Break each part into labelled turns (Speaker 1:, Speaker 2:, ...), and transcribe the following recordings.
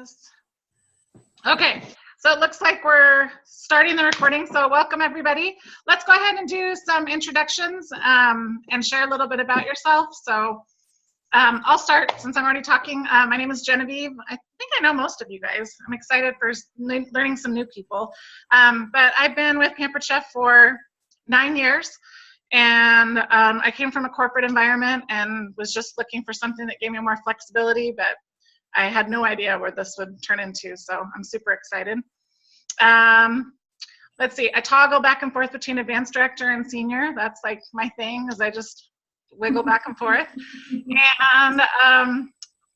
Speaker 1: this. Okay, so it looks like we're starting the recording. So welcome everybody. Let's go ahead and do some introductions and share a little bit about yourself. So I'll start since I'm already talking. My name is Genevieve. I think I know most of you guys. I'm excited for learning some new people. But I've been with Pampered Chef for 9 years. And I came from a corporate environment and was just looking for something that gave me more flexibility, but I had no idea where this would turn into, so I'm super excited. Let's see, I toggle back and forth between advanced director and senior. That's like my thing, is I just wiggle back and forth. And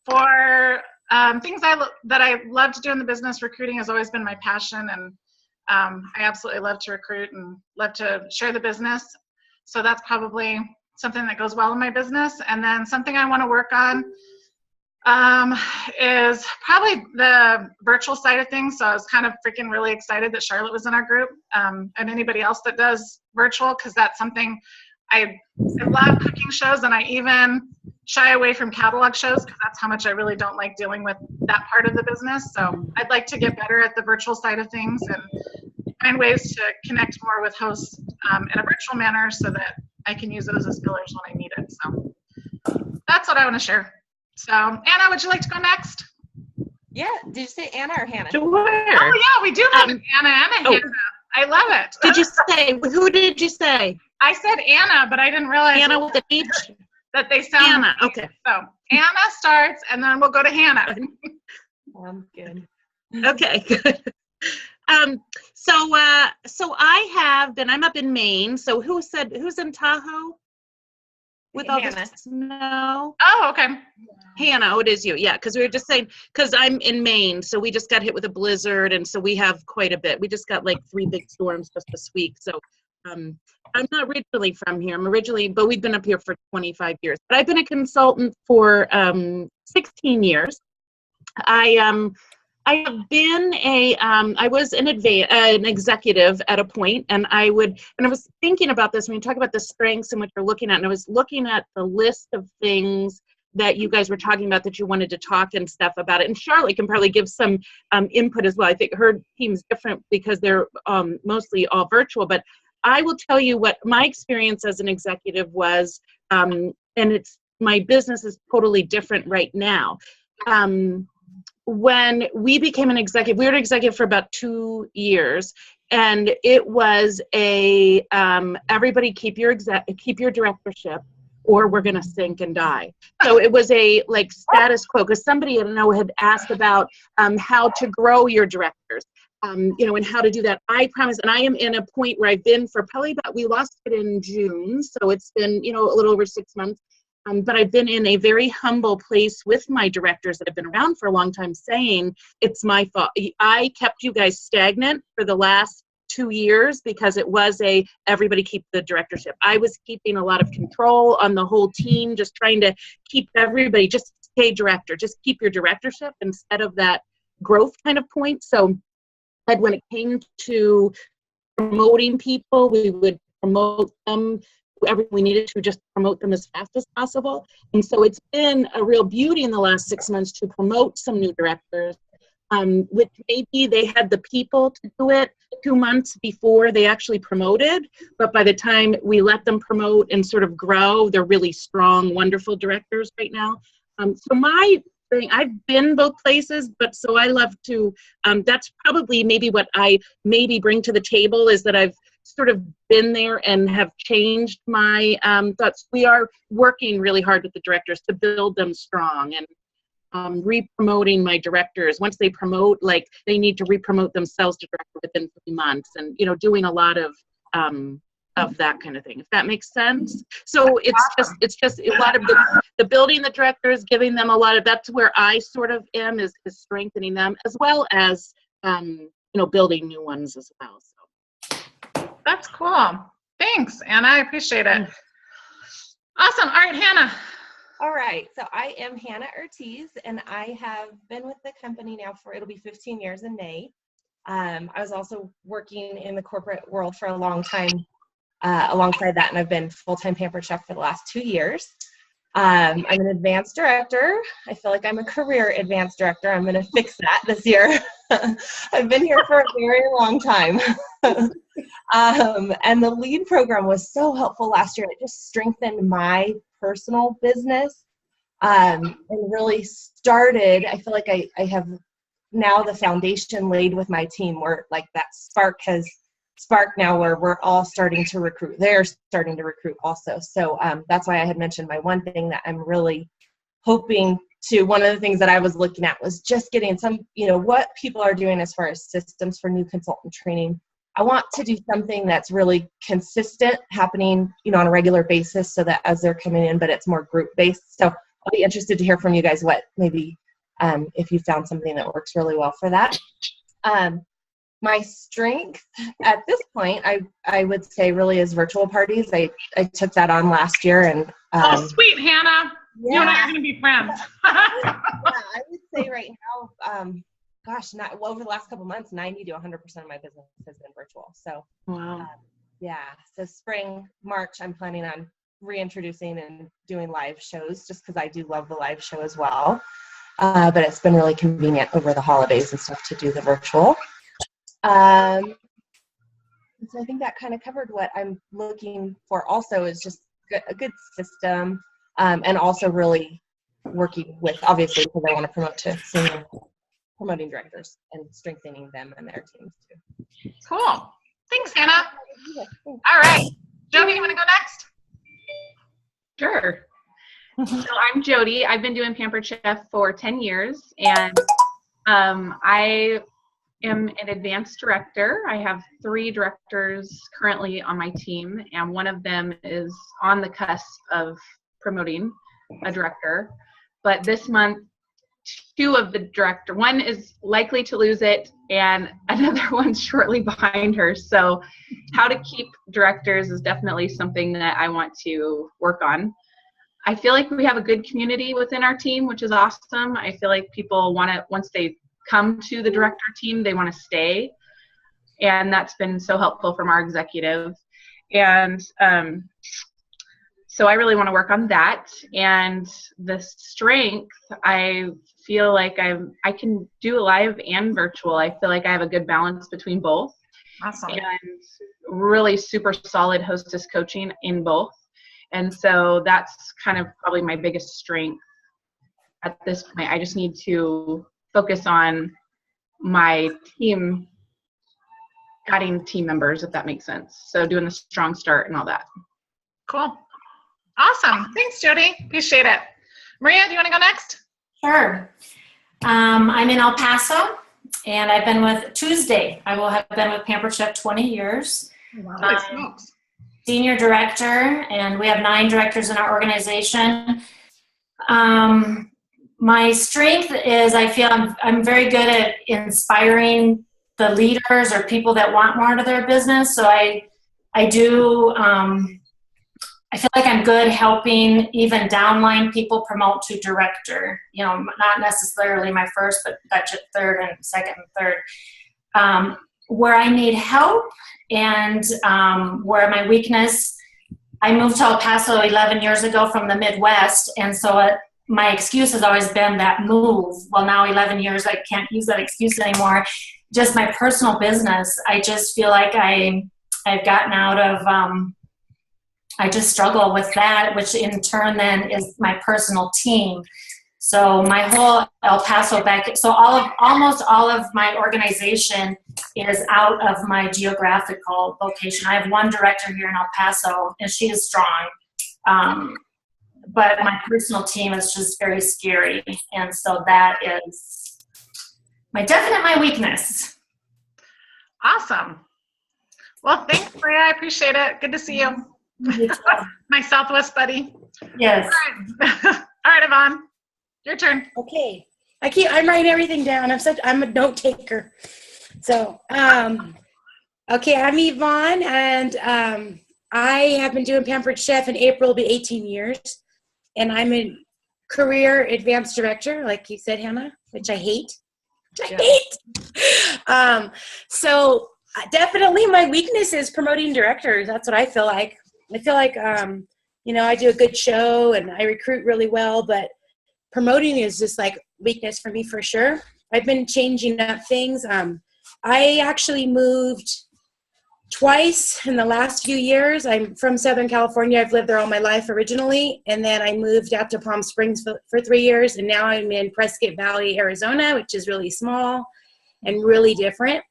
Speaker 1: for things that I love to do in the business, recruiting has always been my passion, and I absolutely love to recruit and love to share the business. So that's probably something that goes well in my business. And then something I want to work on is probably the virtual side of things. So I was kind of freaking really excited that Charlotte was in our group, and anybody else that does virtual, because that's something I love cooking shows, and I even shy away from catalog shows because that's how much I really don't like dealing with that part of the business. So I'd like to get better at the virtual side of things and find ways to connect more with hosts in a virtual manner so that I can use those as fillers when I need it. So that's what I want to share. So Anna, would you like to go next?
Speaker 2: Yeah, did you say Anna or Hannah?
Speaker 1: Sure. Oh yeah, we do have Anna and a Hannah. I love it.
Speaker 3: Did you say, who did you say?
Speaker 1: I said Anna, but I didn't realize
Speaker 3: Anna with an H?
Speaker 1: That they sound
Speaker 3: Anna, okay.
Speaker 1: So Anna starts and then we'll go to Hannah.
Speaker 2: Good.
Speaker 3: Okay, good. So I have been, I'm up in Maine. So who's in Tahoe? With all
Speaker 2: Hannah.
Speaker 3: the snow?
Speaker 1: Oh, okay.
Speaker 3: Hannah, oh, it is you. Yeah, because we were just saying, because I'm in Maine, so we just got hit with a blizzard, and so we have quite a bit. We just got like 3 big storms just this week. So I'm not originally from here. But we've been up here for 25 years. But I've been a consultant for 16 years. I have been I was an executive at a point, and I was thinking about this when you talk about the strengths and what you're looking at, and I was looking at the list of things that you guys were talking about that you wanted to talk and stuff about it. And Charlotte can probably give some input as well. I think her team's different because they're mostly all virtual, but I will tell you what my experience as an executive was, and my business is totally different right now. When we became an executive, we were an executive for about 2 years, and it was everybody keep your directorship, or we're going to sink and die. So it was a like status quo, because somebody I don't know had asked about how to grow your directors, and how to do that. I promise, and I am in a point where I've been for probably we lost it in June, so it's been a little over 6 months. But I've been in a very humble place with my directors that have been around for a long time, saying it's my fault. I kept you guys stagnant for the last 2 years because it was everybody keep the directorship. I was keeping a lot of control on the whole team, just trying to keep everybody, just stay director, just keep your directorship instead of that growth kind of point. So when it came to promoting people, we would promote them. We needed to just promote them as fast as possible. And so it's been a real beauty in the last 6 months to promote some new directors, which maybe they had the people to do it 2 months before they actually promoted. But by the time we let them promote and sort of grow, they're really strong, wonderful directors right now. So my thing, I've been both places, but so I love to, that's probably maybe what I maybe bring to the table, is that I've sort of been there and have changed my thoughts. We are working really hard with the directors to build them strong, and re-promoting my directors. Once they promote, like they need to re-promote themselves to director within 3 months, and doing a lot of that kind of thing, if that makes sense. So it's just a lot of the building the directors, giving them a lot of, that's where I sort of am, is strengthening them, as well as building new ones as well. So
Speaker 1: that's cool. Thanks, Anna. I appreciate it. Awesome. All right, Hannah.
Speaker 2: All right. So I am Hannah Ortiz, and I have been with the company now it'll be 15 years in May. I was also working in the corporate world for a long time alongside that, and I've been full-time Pampered Chef for the last 2 years. I'm an advanced director. I feel like I'm a career advanced director. I'm going to fix that this year. I've been here for a very long time. And the LEAD program was so helpful last year. It just strengthened my personal business and really started, I feel like I have now the foundation laid with my team where like that spark has sparked now where we're all starting to recruit. They're starting to recruit also. So that's why I had mentioned my one thing that I'm really hoping to, one of the things that I was looking at was just getting some, what people are doing as far as systems for new consultant training. I want to do something that's really consistent happening, on a regular basis so that as they're coming in, but it's more group based. So I'll be interested to hear from you guys what maybe if you found something that works really well for that. My strength at this point, I would say really is virtual parties. I took that on last year and
Speaker 1: oh, sweet Hannah.
Speaker 2: Yeah.
Speaker 1: You and I are going to be friends.
Speaker 2: Yeah, I would say right now, over the last couple months, 90 to 100% of my business has been virtual. So,
Speaker 3: Wow.
Speaker 2: So spring, March, I'm planning on reintroducing and doing live shows just because I do love the live show as well. But it's been really convenient over the holidays and stuff to do the virtual. So I think that kind of covered what I'm looking for also is just a good system and also really working with, obviously, because I want to promote to senior promoting directors and strengthening them and their teams too.
Speaker 1: Cool. Thanks, Hannah. All right. Jody, you want to go next?
Speaker 4: Sure. So I'm Jody. I've been doing Pampered Chef for 10 years, and I am an advanced director. I have 3 directors currently on my team, and one of them is on the cusp of promoting a director. But this month, 2 of the director, one is likely to lose it, and another one's shortly behind her. So how to keep directors is definitely something that I want to work on. I feel like we have a good community within our team, which is awesome. I feel like people want to, once they come to the director team, they want to stay. And that's been so helpful from our executive. And so I really want to work on that. And the strength, I feel like I can do live and virtual. I feel like I have a good balance between both.
Speaker 1: Awesome.
Speaker 4: And really super solid hostess coaching in both. And so that's kind of probably my biggest strength at this point. I just need to focus on my team, adding team members, if that makes sense. So doing the strong start and all that.
Speaker 1: Cool. Awesome. Thanks, Jody. Appreciate it. Maria, do you want to go next?
Speaker 5: Sure. I'm in El Paso, and I've been with Tuesday. I will have been with Pampered Chef 20 years.
Speaker 1: Holy smokes.
Speaker 5: Senior director, and we have 9 directors in our organization. My strength is I feel I'm very good at inspiring the leaders or people that want more out of their business. So I feel like I'm good helping even downline people promote to director. Not necessarily my first, but that's third and second and third. Where I need help and where my weakness, I moved to El Paso 11 years ago from the Midwest, and so my excuse has always been that move. Well, now 11 years, I can't use that excuse anymore. Just my personal business, I just feel like I've gotten out of, I just struggle with that, which in turn then is my personal team. So my whole El Paso almost all of my organization is out of my geographical location. I have 1 director here in El Paso, and she is strong. But my personal team is just very scary. And so that is my weakness.
Speaker 1: Awesome. Well, thanks, Maria. I appreciate it. Good to see you. My Southwest buddy.
Speaker 5: Yes.
Speaker 1: All right, Yvonne. Your turn.
Speaker 6: Okay. I'm writing everything down. I'm a note taker. So, okay, I'm Yvonne, and I have been doing Pampered Chef in April, will be 18 years. And I'm a career advanced director, like you said, Hannah, which I hate. So definitely my weakness is promoting directors. That's what I feel like. I feel like, I do a good show and I recruit really well, but promoting is just like weakness for me for sure. I've been changing up things. I actually moved twice in the last few years. I'm from Southern California. I've lived there all my life originally, and then I moved out to Palm Springs for 3 years, and now I'm in Prescott Valley, Arizona, which is really small and really different.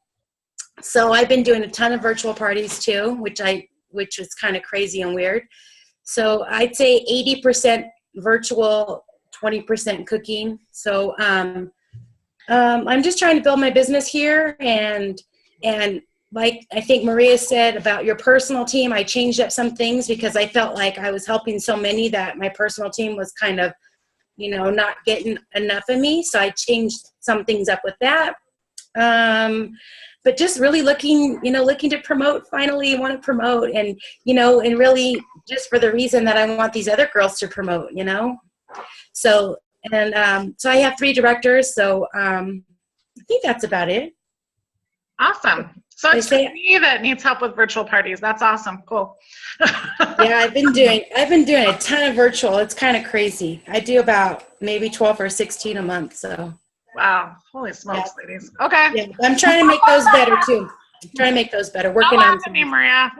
Speaker 6: So I've been doing a ton of virtual parties too, which is kind of crazy and weird. So I'd say 80% virtual, 20% cooking. So I'm just trying to build my business here, and like I think Maria said about your personal team, I changed up some things because I felt like I was helping so many that my personal team was kind of, not getting enough of me. So I changed some things up with that. But just really looking to promote, finally want to promote, and, and really just for the reason that I want these other girls to promote, So, so I have 3 directors. So I think that's about it.
Speaker 1: Awesome. So it's me that needs help with virtual parties. That's awesome. Cool.
Speaker 6: Yeah, I've been doing a ton of virtual. It's kind of crazy. I do about maybe 12 or 16 a month. So.
Speaker 1: Wow. Holy smokes, ladies. Okay.
Speaker 6: Yeah, I'm trying to make those better too. Working on
Speaker 1: me, Maria.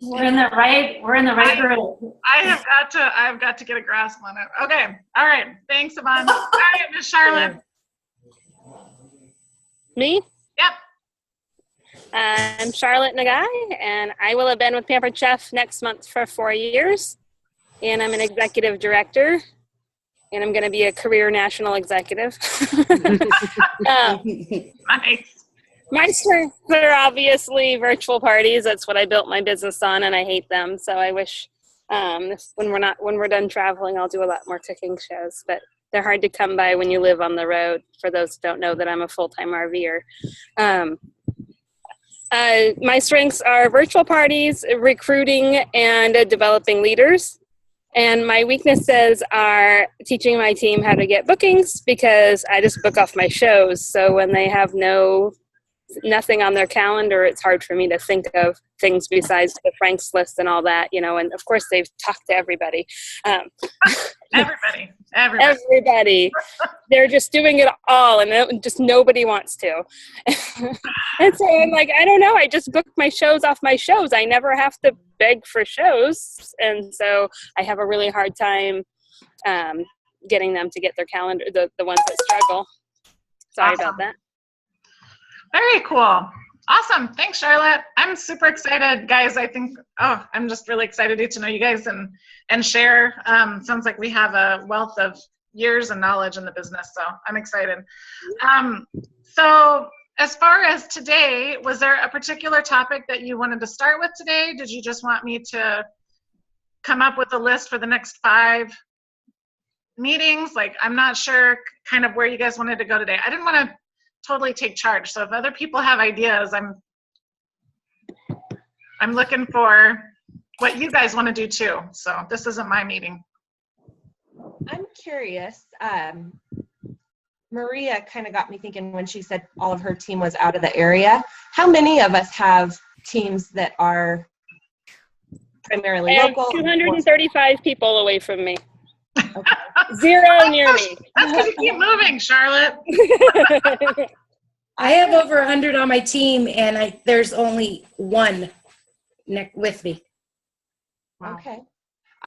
Speaker 5: We're in the right group.
Speaker 1: I've got to get a grasp on it. Okay. All right. Thanks, Yvonne. All right, Miss Charlotte.
Speaker 7: Me?
Speaker 1: Yep.
Speaker 7: I'm Charlotte Nagai, and I will have been with Pampered Chef next month for 4 years. And I'm an executive director, and I'm going to be a career national executive.
Speaker 1: Nice.
Speaker 7: My strengths are obviously virtual parties. That's what I built my business on, and I hate them. So I wish when we're done traveling, I'll do a lot more cooking shows. But they're hard to come by when you live on the road, for those who don't know that I'm a full-time RVer. My strengths are virtual parties, recruiting, and developing leaders. And my weaknesses are teaching my team how to get bookings, because I just book off my shows. So when they have nothing on their calendar, it's hard for me to think of things besides the Frank's list and all that, and of course they've talked to everybody. Everybody. They're just doing it all, and just nobody wants to. And so I'm like, I don't know, I just book my shows off my shows. I never have to beg for shows, and so I have a really hard time getting them to get their calendar, the ones that struggle. Sorry about that.
Speaker 1: Very cool. Awesome. Thanks, Charlotte. I'm super excited, guys. I'm just really excited to get to know you guys and share. Sounds like we have a wealth of years and knowledge in the business, so I'm excited. So as far as today, was there a particular topic that you wanted to start with today? Did you just want me to come up with a list for the next 5 meetings? Like, I'm not sure kind of where you guys wanted to go today. I didn't want to totally take charge. So if other people have ideas, I'm looking for what you guys want to do too. So this isn't my meeting.
Speaker 2: I'm curious. Maria kind of got me thinking when she said all of her team was out of the area. How many of us have teams that are primarily local?
Speaker 7: 235 people away from me.
Speaker 2: Okay.
Speaker 7: 0 near me.
Speaker 1: That's because you keep moving, Charlotte.
Speaker 6: I have over 100 on my team, and there's only 1 with me.
Speaker 1: Wow.
Speaker 2: Okay.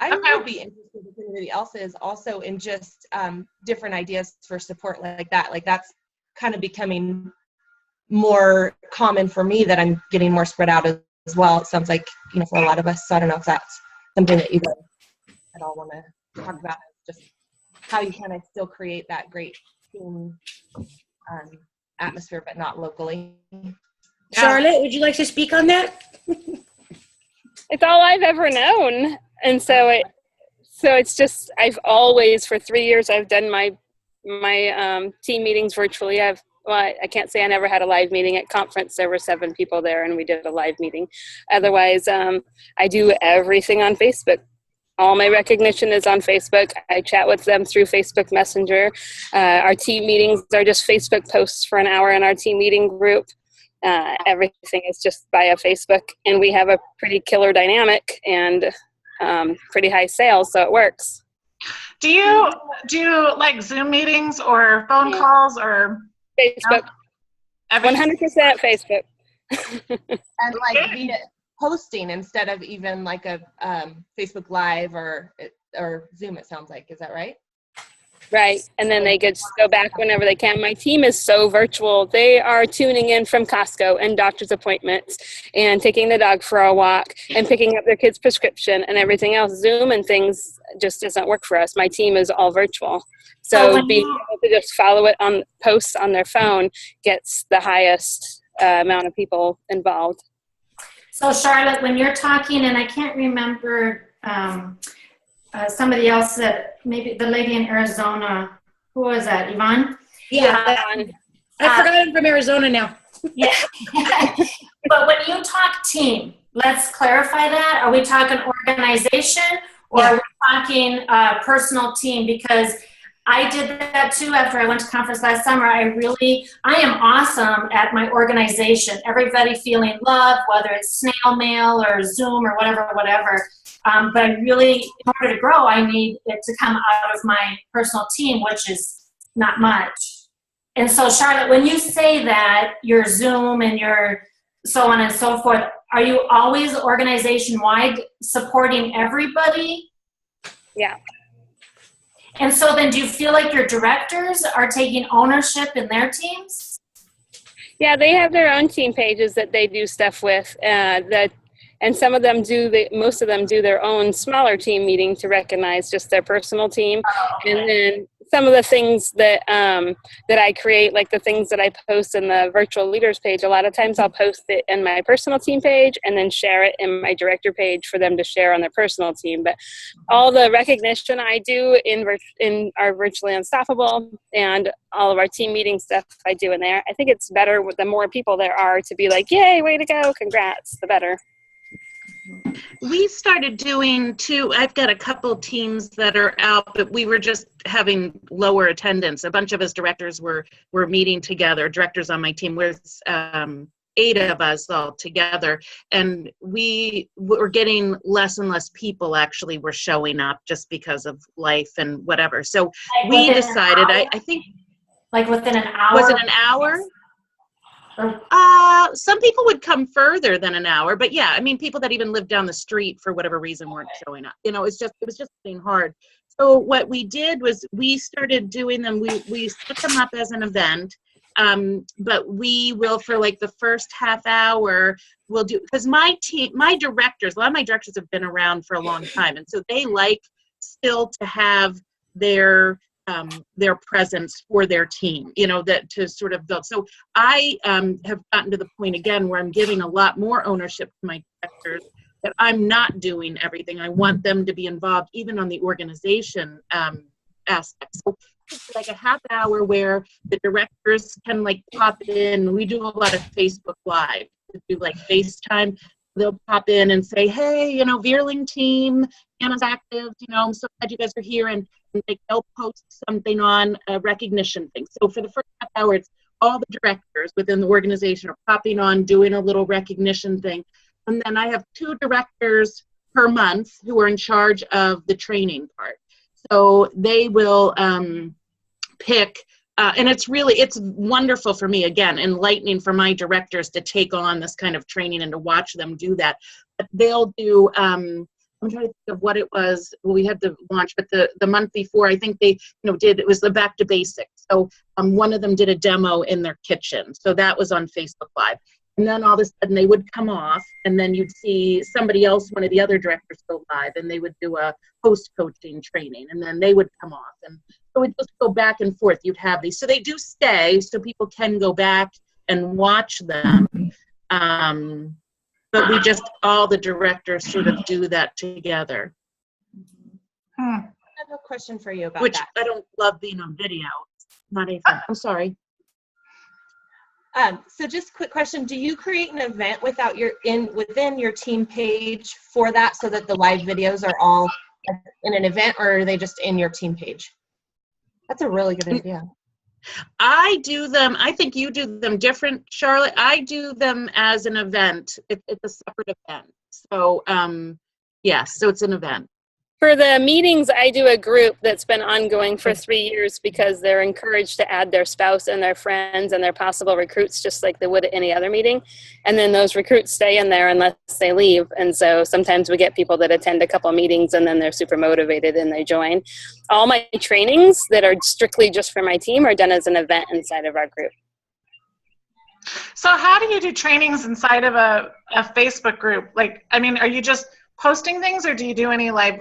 Speaker 2: I would be interested if anybody else is also in just different ideas for support like that. Like, that's kind of becoming more common for me, that I'm getting more spread out as well. It sounds like, for a lot of us. So I don't know if that's something that you guys at all want to talk about, just how you kind of still create that great team atmosphere, but not locally.
Speaker 6: Charlotte, would you like to speak on that?
Speaker 7: It's all I've ever known. And so it's just, I've always, for 3 years, I've done my team meetings virtually. I can't say I never had a live meeting. At conference, there were 7 people there, and we did a live meeting. Otherwise, I do everything on Facebook. All my recognition is on Facebook. I chat with them through Facebook Messenger. Our team meetings are just Facebook posts for an hour in our team meeting group. Everything is just via Facebook, and we have a pretty killer dynamic and pretty high sales, so it works.
Speaker 1: Do you do like Zoom meetings or phone calls or
Speaker 7: Facebook? 100% Facebook.
Speaker 2: And like via posting instead of even like a Facebook Live or Zoom, it sounds like. Is that right?
Speaker 7: Right. And then they get to go back whenever they can. My team is so virtual. They are tuning in from Costco and doctor's appointments and taking the dog for a walk and picking up their kid's prescription and everything else. Zoom and things just doesn't work for us. My team is all virtual. So being able to just follow it on posts on their phone gets the highest amount of people involved.
Speaker 5: So Charlotte, when you're talking, and I can't remember somebody else that maybe the lady in Arizona, who was that, Yvonne?
Speaker 6: Yeah, I forgot I'm from Arizona now.
Speaker 5: Yeah. But when you talk team, let's clarify that. Are we talking organization or are we talking personal team? Because I did that too after I went to conference last summer. I am awesome at my organization. Everybody feeling love, whether it's snail mail or Zoom or whatever. But I really, in order to grow, I need it to come out of my personal team, which is not much. And so, Charlotte, when you say that your Zoom and your so on and so forth, are you always organization-wide supporting everybody?
Speaker 7: Yeah.
Speaker 5: And so then do you feel like your directors are taking ownership in their teams?
Speaker 7: Yeah, they have their own team pages that they do stuff with. And some of them most of them do their own smaller team meeting to recognize just their personal team.
Speaker 5: Oh, okay.
Speaker 7: And then some of the things that I create, like the things that I post in the virtual leaders page, a lot of times I'll post it in my personal team page and then share it in my director page for them to share on their personal team. But all the recognition I do in our Virtually Unstoppable and all of our team meeting stuff I do in there, I think it's better with the more people there are to be like, yay, way to go, congrats, the better.
Speaker 3: We started doing I've got a couple teams that are out, but we were just having lower attendance. A bunch of us directors were meeting together, directors on my team. There's 8 of us all together, and we were getting less and less people actually were showing up just because of life and whatever. So we decided, I think.
Speaker 5: Like within an hour?
Speaker 3: Was it an hour? Some people would come further than an hour, but yeah, I mean, people that even lived down the street for whatever reason weren't showing up. It was just getting hard. So what we did was we started doing them. We set them up as an event, but we will, for like the first half hour, we'll do, because my directors, a lot of my directors have been around for a long time, and so they like still to have their presence for their team, that to sort of build. So I have gotten to the point again where I'm giving a lot more ownership to my directors, that I'm not doing everything. I want them to be involved even on the organization aspect. So it's like a half hour where the directors can like pop in. We do a lot of Facebook Live. We do like FaceTime. They'll pop in and say, hey, Veerling team, Anna's active, I'm so glad you guys are here. And they'll post something on a recognition thing. So for the first half hour, it's all the directors within the organization are popping on, doing a little recognition thing. And then I have 2 directors per month who are in charge of the training part. So they will pick, and it's wonderful for me, again, enlightening for my directors to take on this kind of training and to watch them do that. But they'll do, I'm trying to think of what it was. Well, we had the launch, but the month before, I think they, it was the Back to Basics. So one of them did a demo in their kitchen. So that was on Facebook Live. And then all of a sudden they would come off, and then you'd see somebody else, one of the other directors, go live, and they would do a post-coaching training, and then they would come off. And so we'd just go back and forth. You'd have these. So they do stay, so people can go back and watch them. But we just, all the directors sort of do that together.
Speaker 2: I have a question for you about
Speaker 3: Which
Speaker 2: that.
Speaker 3: I don't love being on video. Not even. I'm sorry.
Speaker 2: So just quick question. Do you create an event within your team page for that, so that the live videos are all in an event, or are they just in your team page? That's a really good idea.
Speaker 3: I do them, I think you do them different, Charlotte. I do them as an event. It's a separate event. So, yes, so it's an event.
Speaker 7: For the meetings, I do a group that's been ongoing for 3 years because they're encouraged to add their spouse and their friends and their possible recruits just like they would at any other meeting. And then those recruits stay in there unless they leave. And so sometimes we get people that attend a couple of meetings and then they're super motivated and they join. All my trainings that are strictly just for my team are done as an event inside of our group.
Speaker 1: So how do you do trainings inside of a Facebook group? Like, I mean, are you just posting things, or do you do any live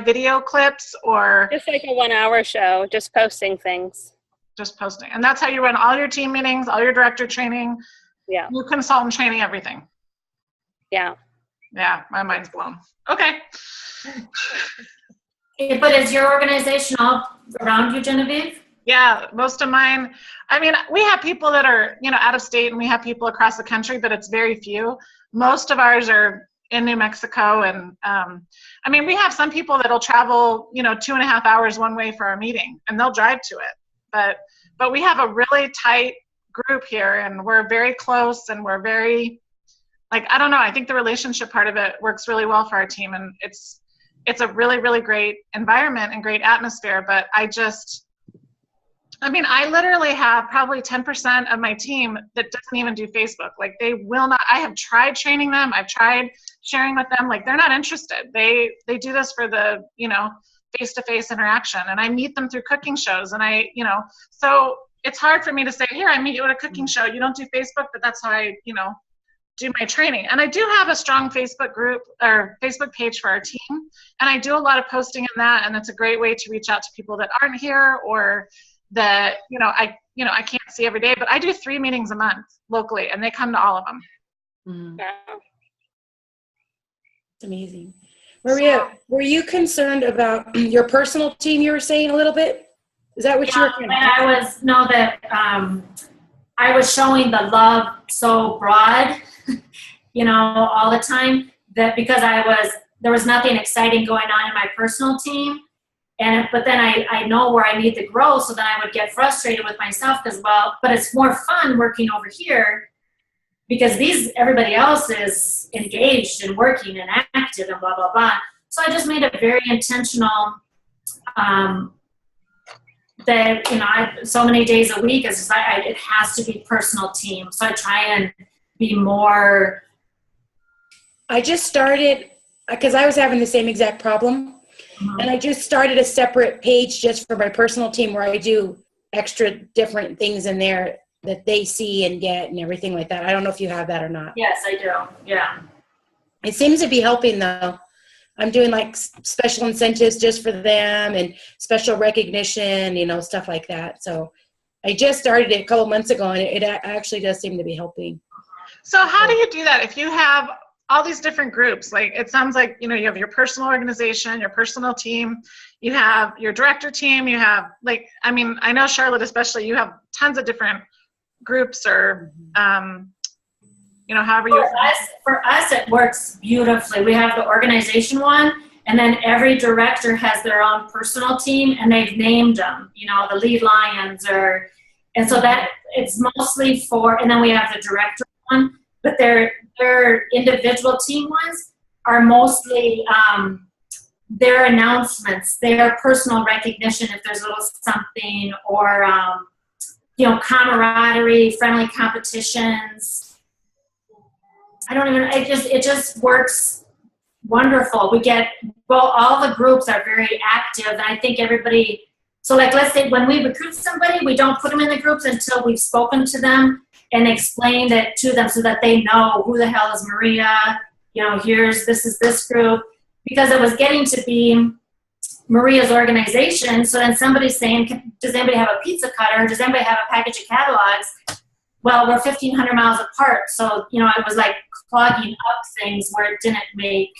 Speaker 1: video clips, or
Speaker 7: Just like a 1 hour show, just posting things.
Speaker 1: just posting? And that's how you run all your team meetings, all your director training,
Speaker 7: Yeah.
Speaker 1: new consultant training, everything.
Speaker 7: Yeah.
Speaker 1: Yeah, my mind's blown. Okay.
Speaker 5: But is your organization all around you, Genevieve?
Speaker 1: Yeah, most of mine, I mean, we have people that are, out of state, and we have people across the country, but it's very few. Most of ours are in New Mexico. And I mean, we have some people that'll travel, 2.5 hours one way for our meeting, and they'll drive to it. But we have a really tight group here, and we're very close, and we're very, I don't know, I think the relationship part of it works really well for our team, and it's a really, really great environment and great atmosphere. But I literally have probably 10% of my team that doesn't even do Facebook. Like, they will not. I have tried training them. I've tried sharing with them. Like, they're not interested. They do this for the, face-to-face interaction. And I meet them through cooking shows. And so it's hard for me to say, here, I meet you at a cooking show. You don't do Facebook, but that's how I, do my training. And I do have a strong Facebook group or Facebook page for our team. And I do a lot of posting in that. And it's a great way to reach out to people that aren't here, or that I can't see every day. But I do 3 meetings a month locally, and they come to all of them.
Speaker 3: Mm-hmm.
Speaker 7: Wow.
Speaker 6: It's amazing. Maria, were you concerned about your personal team? You were saying a little bit. Is that what you were?
Speaker 5: I was showing the love so broad, all the time, that because there was nothing exciting going on in my personal team. But then I know where I need to grow, so then I would get frustrated with myself but it's more fun working over here because everybody else is engaged and working and active and blah, blah, blah. So I just made it very intentional that, so many days a week, it has to be personal team. So I try and be more.
Speaker 6: I just started, because I was having the same exact problem. Mm-hmm. And I just started a separate page just for my personal team where I do extra different things in there that they see and get and everything like that. I don't know if you have that or not.
Speaker 5: Yes, I do. Yeah.
Speaker 6: It seems to be helping though. I'm doing special incentives just for them and special recognition, stuff like that. So I just started it a couple months ago, and it actually does seem to be helping.
Speaker 1: So how do you do that if you have all these different groups? Like, it sounds like, you have your personal organization, your personal team, you have your director team, you have I know Charlotte, especially, you have tons of different groups, or, however you.
Speaker 5: For us, it works beautifully. We have the organization one, and then every director has their own personal team, and they've named them, the lead lions, and so that it's mostly and then we have the director one, but their individual team ones are mostly their announcements, their personal recognition if there's a little something, or camaraderie, friendly competitions. It just works wonderful. All the groups are very active, and I think everybody, so let's say when we recruit somebody, we don't put them in the groups until we've spoken to them and explained it to them so that they know who the hell is Maria, this is this group, because it was getting to be Maria's organization. So then somebody's saying, does anybody have a pizza cutter? Does anybody have a package of catalogs? Well, we're 1,500 miles apart. So, it was like clogging up things where it didn't make,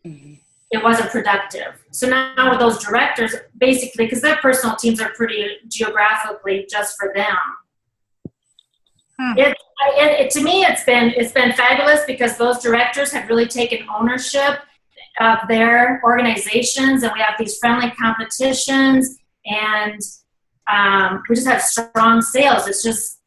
Speaker 5: it wasn't productive. So now with those directors, basically, because their personal teams are pretty geographically just for them. To me, it's been fabulous because those directors have really taken ownership of their organizations, and we have these friendly competitions, and we just have strong sales. It's just,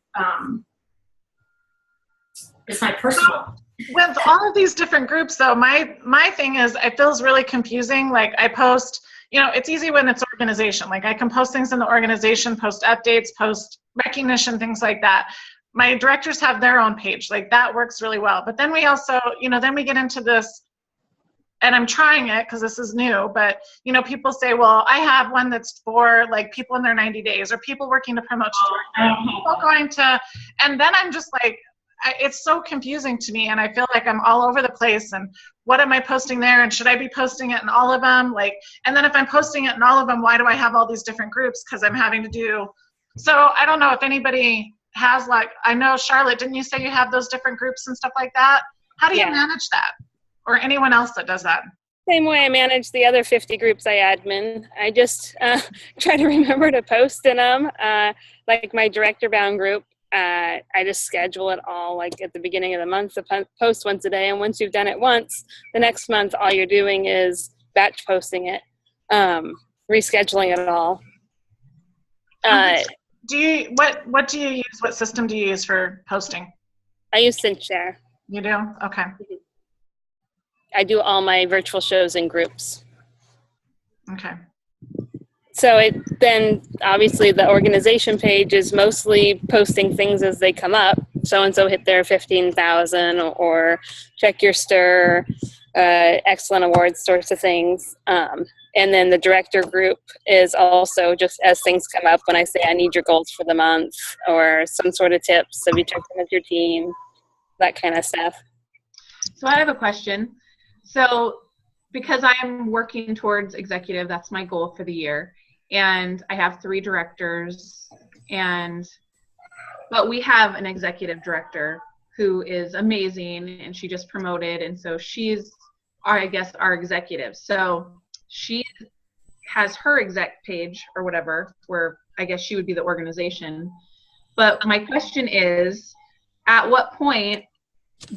Speaker 5: it's my personal.
Speaker 1: With all of these different groups, though, my thing is, it feels really confusing. Like I post, it's easy when it's organization. Like I can post things in the organization, post updates, post recognition, things like that. My directors have their own page. Like that works really well. But then we also, then we get into this, and I'm trying it because this is new, but people say, well, I have one that's for like people in their 90 days or people working to promote to director, people going to, and then I'm just like, it's so confusing to me, and I feel like I'm all over the place, and what am I posting there, and should I be posting it in all of them? Like, and then if I'm posting it in all of them, why do I have all these different groups? Because I'm having to do, so I don't know if anybody has, like, I know Charlotte, didn't you say you have those different groups and stuff like that? How do you manage that? Or anyone else that does that?
Speaker 7: Same way I manage the other 50 groups I admin. I just try to remember to post in them, like my director bound group. I just schedule it all like at the beginning of the month to post once a day, and once you've done it once, the next month all you're doing is batch posting it, rescheduling it all.
Speaker 1: What do you use? What system do you use for posting?
Speaker 7: I use SyncShare.
Speaker 1: You do? Okay.
Speaker 7: I do all my virtual shows in groups.
Speaker 1: Okay.
Speaker 7: So then obviously the organization page is mostly posting things as they come up. So-and-so hit their 15,000 or check your STIR, excellent awards sorts of things. And then the director group is also just as things come up when I say I need your goals for the month or some sort of tips. So you check in with your team, that kind of stuff.
Speaker 4: So I have a question. So because I'm working towards executive, that's my goal for the year. And I have 3 directors, but we have an executive director who is amazing, and she just promoted, and so she's our executive. So she has her exec page or whatever, where I guess she would be the organization. But my question is, at what point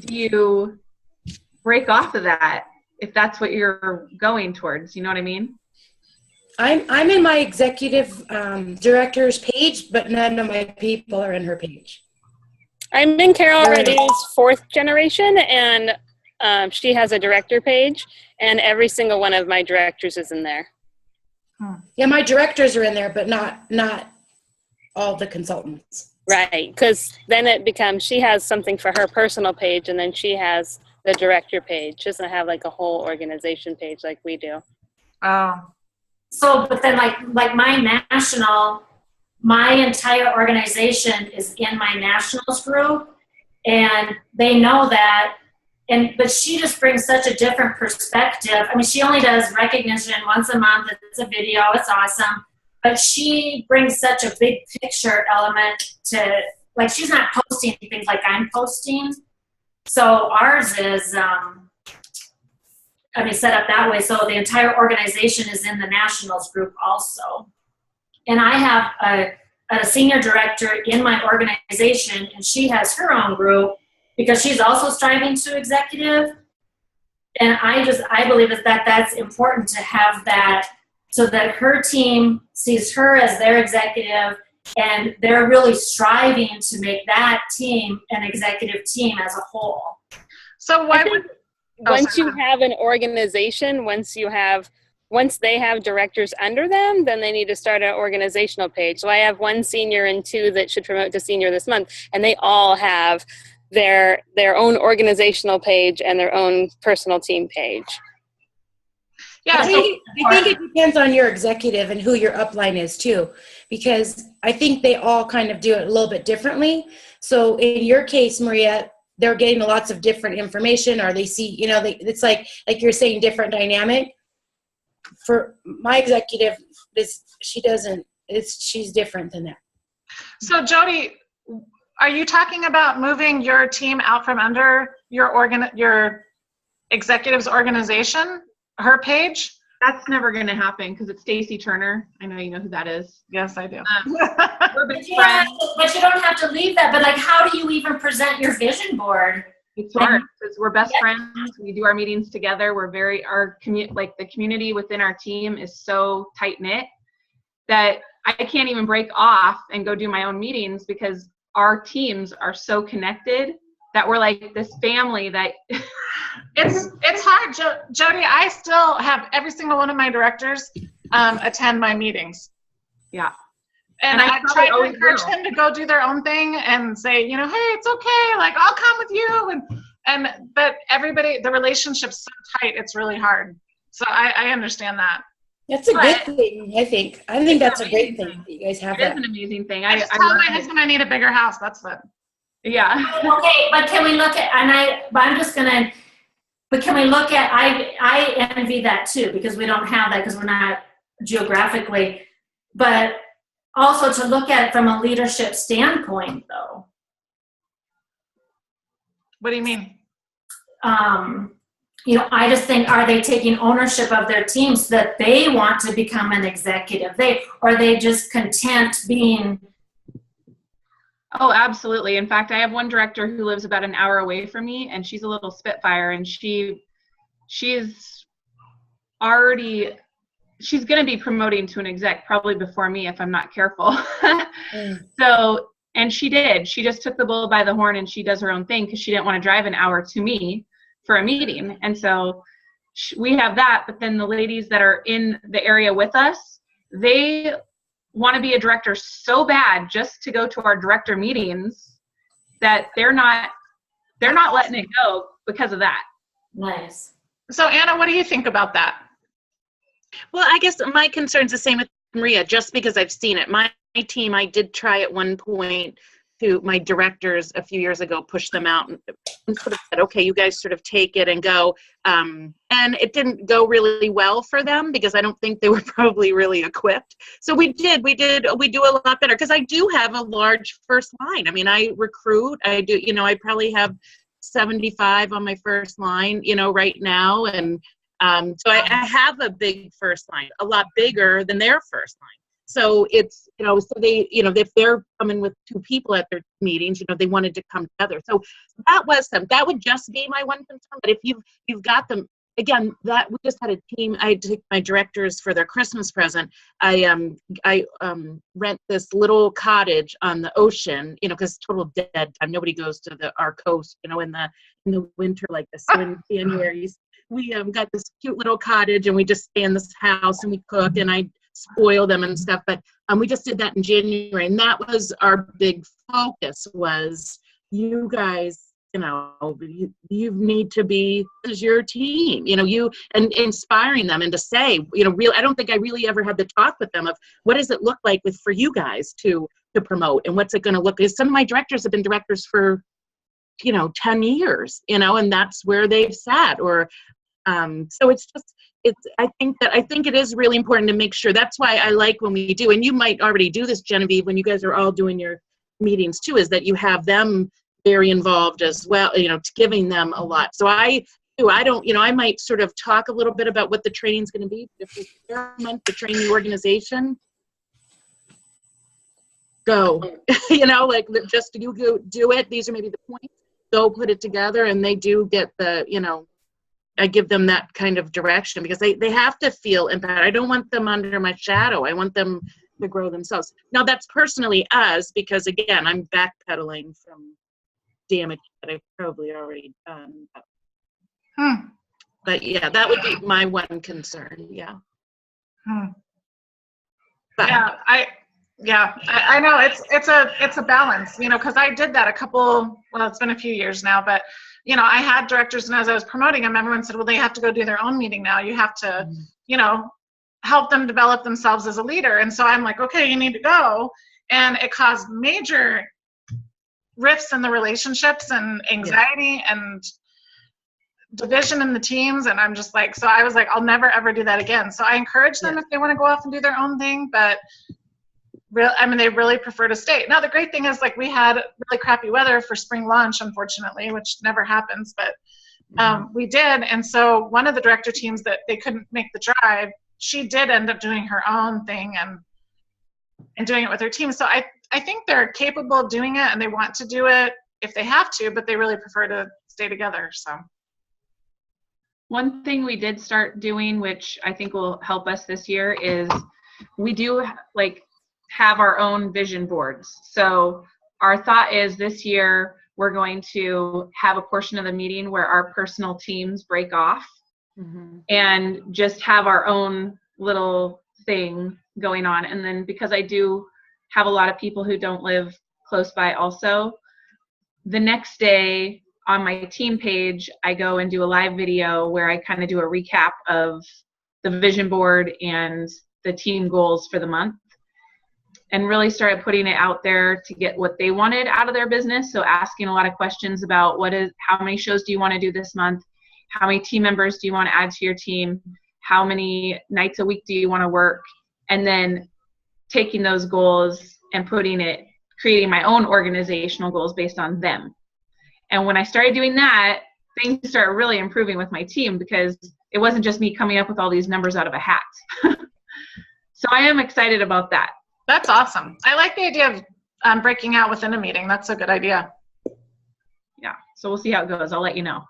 Speaker 4: do you break off of that if that's what you're going towards? You know what I mean?
Speaker 6: I'm in my executive director's page, but none of my people are in her page.
Speaker 7: I'm in Carol Reddy's 4th generation, and she has a director page, and every single one of my directors is in there.
Speaker 6: Yeah, my directors are in there, but not all the consultants.
Speaker 7: Right, because then it becomes she has something for her personal page, and then she has the director page. She doesn't have like a whole organization page like we do.
Speaker 1: Oh.
Speaker 5: So, but then like my entire organization is in my nationals group, and they know that, but she just brings such a different perspective. I mean, she only does recognition once a month. It's a video. It's awesome. But she brings such a big picture element to, like, she's not posting things like I'm posting. So ours is, set up that way. So the entire organization is in the nationals group also. And I have a senior director in my organization, and she has her own group because she's also striving to executive. And I believe that's important to have that so that her team sees her as their executive, and they're really striving to make that team an executive team as a whole.
Speaker 1: So why would...
Speaker 7: Once you have an organization, once they have directors under them, then they need to start an organizational page. So I have 1 senior and 2 that should promote to senior this month, and they all have their own organizational page and their own personal team page.
Speaker 6: Yeah, I think it depends on your executive and who your upline is too, because I think they all kind of do it a little bit differently. So in your case, Maria, they're getting lots of different information, or they see, it's like you're saying, different dynamic. For my executive, she's different than that.
Speaker 1: So Jody, are you talking about moving your team out from under your executive's organization, her page?
Speaker 4: That's never going to happen because it's Stacy Turner. I know you know who that is.
Speaker 1: Yes, I do.
Speaker 4: We're best friends.
Speaker 5: But you don't have to leave that. But like, how do you even present your vision board?
Speaker 4: It's hard because we're best friends. We do our meetings together. We're the community within our team is so tight knit that I can't even break off and go do my own meetings because our teams are so connected that we're like this family that
Speaker 1: it's hard, Jody. I still have every single one of my directors attend my meetings.
Speaker 4: yeah.
Speaker 1: And
Speaker 4: I
Speaker 1: I
Speaker 4: probably
Speaker 1: try to
Speaker 4: always
Speaker 1: encourage
Speaker 4: will.
Speaker 1: them to go do their own thing and say, you know, hey, it's okay. Like, I'll come with you. But everybody, the relationship's so tight, it's really hard. So I understand that.
Speaker 6: That's a
Speaker 4: But-
Speaker 6: good thing, I think. I think that's a great thing that you guys have
Speaker 4: It is
Speaker 6: that.
Speaker 4: an amazing thing.
Speaker 1: I just tell my husband I need a bigger house. That's it.
Speaker 4: Yeah.
Speaker 5: Okay, but can we look at, but can we look at, I envy that too, because we don't have that because we're not geographically, but also to look at it from a leadership standpoint though.
Speaker 1: What do you mean?
Speaker 5: You know, I just think, are they taking ownership of their teams that they want to become an executive? Are they just content being?
Speaker 4: Oh, absolutely. In fact, I have one director who lives about an hour away from me, and she's a little spitfire, and she's going to be promoting to an exec probably before me if I'm not careful. So, and she just took the bull by the horn and she does her own thing because she didn't want to drive an hour to me for a meeting. And so we have that, but then the ladies that are in the area with us, they want to be a director so bad just to go to our director meetings that they're not letting it go because of that.
Speaker 5: Nice.
Speaker 1: So Anna, what do you think about that?
Speaker 3: Well, I guess my concern's the same with Maria, just because I've seen it. My team, I did try at one point to my directors a few years ago, push them out and sort of said, okay, you guys sort of take it and go. And it didn't go really well for them because I don't think they were probably really equipped. So we do a lot better because I do have a large first line. I mean, I recruit, I probably have 75 on my first line, right now. And so I have a big first line, a lot bigger than their first line. So it's, so they, if they're coming with 2 people at their meetings, they wanted to come together. So that would just be my one concern. But if you've got them, again, that we just had a team, I took my directors for their Christmas present. I rent this little cottage on the ocean, because total dead time. Nobody goes to our coast, in the winter like this. So in January, we got this cute little cottage and we just stay in this house and we cook and I spoil them and stuff. But we just did that in January, and that was our big focus was you guys, you need to be as your team, you and inspiring them and to say, I don't think I really ever had the talk with them of what does it look like for you guys to promote and what's it going to look like. Some of my directors have been directors for 10 years, and that's where they've sat or so I think it is really important to make sure. That's why I like when we do, and you might already do this, Genevieve, when you guys are all doing your meetings too, is that you have them very involved as well, giving them a lot. So I might sort of talk a little bit about what the training's going to be. If it's meant to train the organization, go, just you go do it. These are maybe the points. Go put it together, and they do get the, I give them that kind of direction because they have to feel impact. I don't want them under my shadow. I want them to grow themselves. Now that's personally us because again, I'm backpedaling from damage that I've probably already done. But yeah, that would be my one concern. Yeah. But,
Speaker 1: I know it's a balance, because I did that it's been a few years now, but I had directors, and as I was promoting them, everyone said, well, they have to go do their own meeting now. You have to, help them develop themselves as a leader. And so I'm like, okay, you need to go. And it caused major rifts in the relationships and anxiety and division in the teams. And I'm just like, so I was like, I'll never, ever do that again. So I encourage them if they want to go off and do their own thing, but they really prefer to stay. Now, the great thing is, we had really crappy weather for spring launch, unfortunately, which never happens, but we did. And so one of the director teams that they couldn't make the drive, she did end up doing her own thing and doing it with her team. So I think they're capable of doing it, and they want to do it if they have to, but they really prefer to stay together. So
Speaker 4: one thing we did start doing, which I think will help us this year, is we do have our own vision boards. So our thought is this year we're going to have a portion of the meeting where our personal teams break off and just have our own little thing going on. And then because I do have a lot of people who don't live close by also, the next day on my team page, I go and do a live video where I kind of do a recap of the vision board and the team goals for the month, and really started putting it out there to get what they wanted out of their business. So asking a lot of questions about how many shows do you want to do this month? How many team members do you want to add to your team? How many nights a week do you want to work? And then taking those goals and creating my own organizational goals based on them. And when I started doing that, things started really improving with my team because it wasn't just me coming up with all these numbers out of a hat. So I am excited about that.
Speaker 1: That's awesome. I like the idea of breaking out within a meeting. That's a good idea.
Speaker 4: Yeah. So we'll see how it goes. I'll let you know.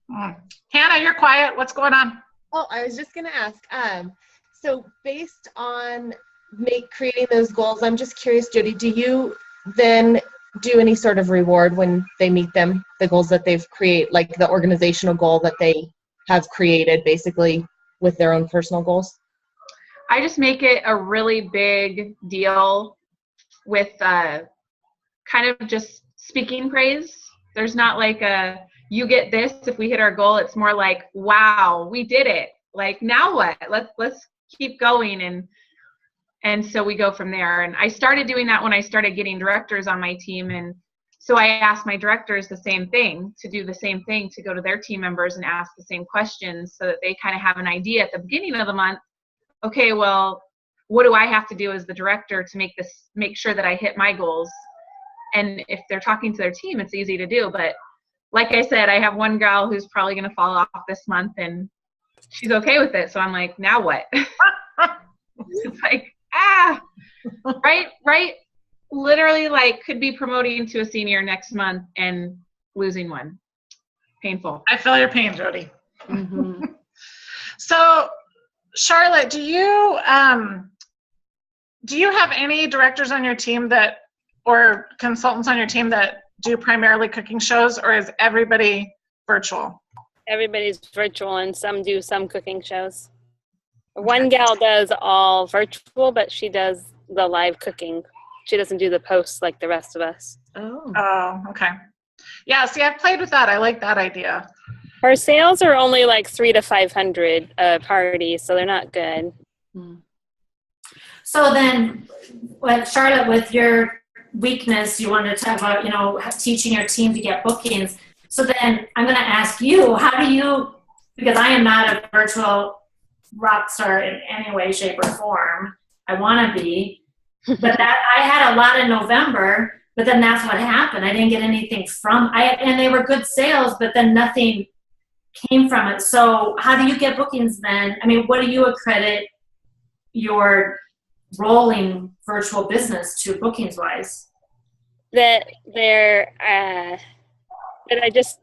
Speaker 1: Hannah, you're quiet. What's going on?
Speaker 2: Oh, I was just going to ask. So based on creating those goals, I'm just curious, Jody, do you then do any sort of reward when they meet them, the goals that they've created, like the organizational goal that they have created basically with their own personal goals?
Speaker 4: I just make it a really big deal with kind of just speaking praise. There's not like you get this if we hit our goal. It's more like, wow, we did it. Like, now what? Let's keep going. And so we go from there. And I started doing that when I started getting directors on my team. And so I asked my directors the same thing, to do the same thing, to go to their team members and ask the same questions so that they kind of have an idea at the beginning of the month. Okay, well, what do I have to do as the director to make sure that I hit my goals? And if they're talking to their team, it's easy to do. But like I said, I have one gal who's probably going to fall off this month, and she's okay with it. So I'm like, now what? It's like, right. Literally, like, could be promoting to a senior next month and losing one. Painful.
Speaker 1: I feel your pain, Jody. So, Charlotte, do you have any directors on your team or consultants on your team that do primarily cooking shows, or is everybody virtual?
Speaker 7: Everybody's virtual, and some do some cooking shows. One gal does all virtual, but she does the live cooking. She doesn't do the posts like the rest of us.
Speaker 1: Oh, okay. Yeah, see, I've played with that. I like that idea.
Speaker 7: Our sales are only like 300 to 500 parties, so they're not good.
Speaker 5: So then, Charlotte, with your weakness, you wanted to talk about, teaching your team to get bookings. So then I'm going to ask you, how do you, because I am not a virtual rock star in any way, shape, or form. I want to be. But that I had a lot in November, but then that's what happened. I didn't get anything and they were good sales, but then nothing came from it. So how do you get bookings then? I mean, what do you accredit your rolling virtual business to bookings wise?
Speaker 7: That I just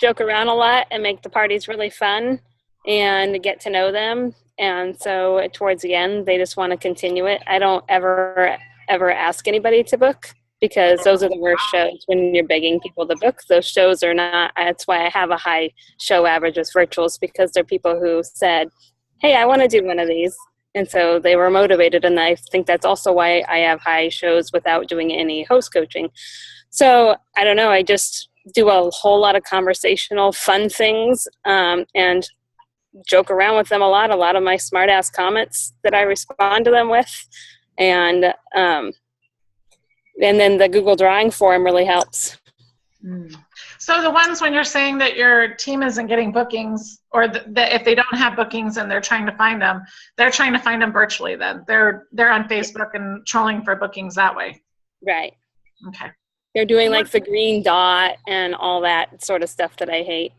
Speaker 7: joke around a lot and make the parties really fun and get to know them. And so towards the end, they just want to continue it. I don't ever ask anybody to book, because those are the worst shows when you're begging people to book. Those shows are not, that's why I have a high show average with virtuals, because they're people who said, hey, I want to do one of these. And so they were motivated. And I think that's also why I have high shows without doing any host coaching. So I don't know. I just do a whole lot of conversational fun things and joke around with them a lot. A lot of my smart ass comments that I respond to them with. And then the Google Drawing Forum really helps.
Speaker 1: So the ones when you're saying that your team isn't getting bookings, or that if they don't have bookings and they're trying to find them, they're trying to find them virtually then. They're on Facebook and trolling for bookings that way.
Speaker 7: Right.
Speaker 1: Okay.
Speaker 7: They're doing like the green dot and all that sort of stuff that I hate.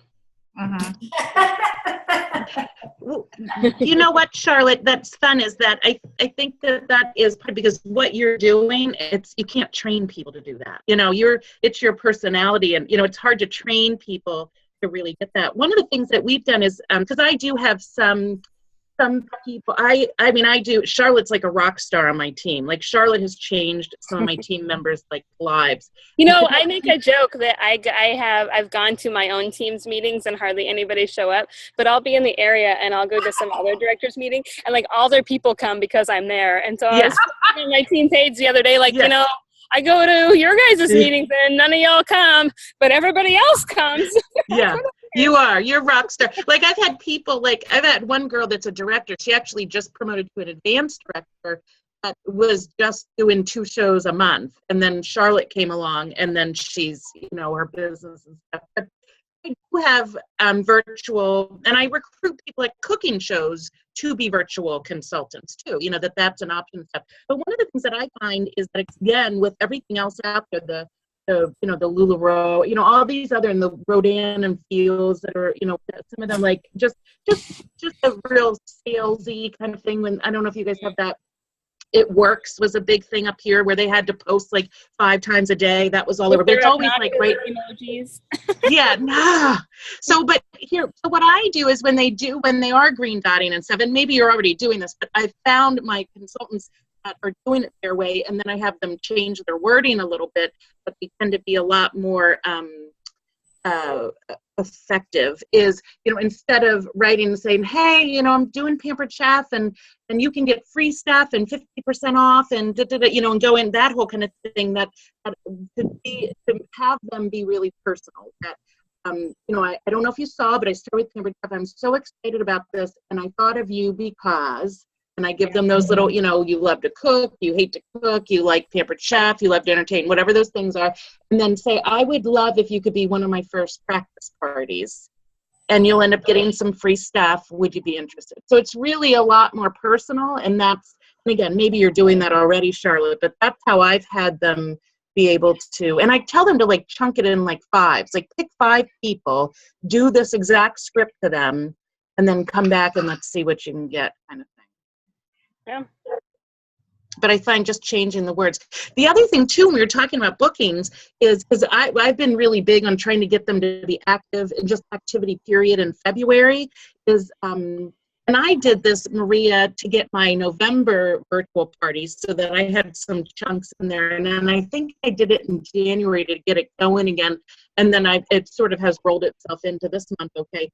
Speaker 3: You know what, Charlotte, that's fun is that I think that is part, because what you're doing, you can't train people to do that. It's your personality, and it's hard to train people to really get that. One of the things that we've done is, because I do have some some people, I mean, I do, Charlotte's like a rock star on my team. Like Charlotte has changed some of my team members' like lives.
Speaker 7: You know, I make a joke that I've gone to my own team's meetings and hardly anybody show up, but I'll be in the area and I'll go to some other directors meeting and like all their people come because I'm there. And so I was on my team page the other day, like, you know, I go to your guys' meetings and none of y'all come, but everybody else comes.
Speaker 3: Yeah. You're rock star. Like I've had people, like I've had one girl that's a director. She actually just promoted to an advanced director that was just doing 2 shows a month. And then Charlotte came along and then she's, you know, her business and stuff. But I do have virtual, and I recruit people at cooking shows to be virtual consultants too, you know, that's an option stuff. But one of the things that I find is that, again, with everything else out there, the you know, the LuLaRoe, you know, all these other, and the Rodan and Fields that are, you know, some of them like just a real salesy kind of thing. When I don't know if you guys have that. It Works was a big thing up here where they had to post like 5 times a day. That was all over. But it's always like great emojis. Yeah, nah. So, but here, so what I do is when they are green dotting and stuff, and maybe you're already doing this, but I found my consultants that are doing it their way, and then I have them change their wording a little bit, but they tend to be a lot more effective. Is, you know, instead of writing and saying, hey, you know, I'm doing Pampered Chef and you can get free stuff and 50% off and you know, and go in that whole kind of thing, that to have them be really personal. That you know, I don't know if you saw, but I started with Pampered Chef. I'm so excited about this, and I thought of you because. And I give them those little, you know, you love to cook, you hate to cook, you like Pampered Chef, you love to entertain, whatever those things are. And then say, I would love if you could be one of my first practice parties. And you'll end up getting some free stuff. Would you be interested? So it's really a lot more personal. And that's, and again, maybe you're doing that already, Charlotte, but that's how I've had them be able to. And I tell them to like chunk it in like 5s. Like pick 5 people, do this exact script to them, and then come back and let's see what you can get, kind of thing.
Speaker 7: Yeah.
Speaker 3: But I find just changing the words. The other thing too, when we were talking about bookings, is because I've been really big on trying to get them to be active in just activity period in February. Is and I did this, Maria, to get my November virtual parties so that I had some chunks in there, and then I think I did it in January to get it going again, and then it sort of has rolled itself into this month. Okay,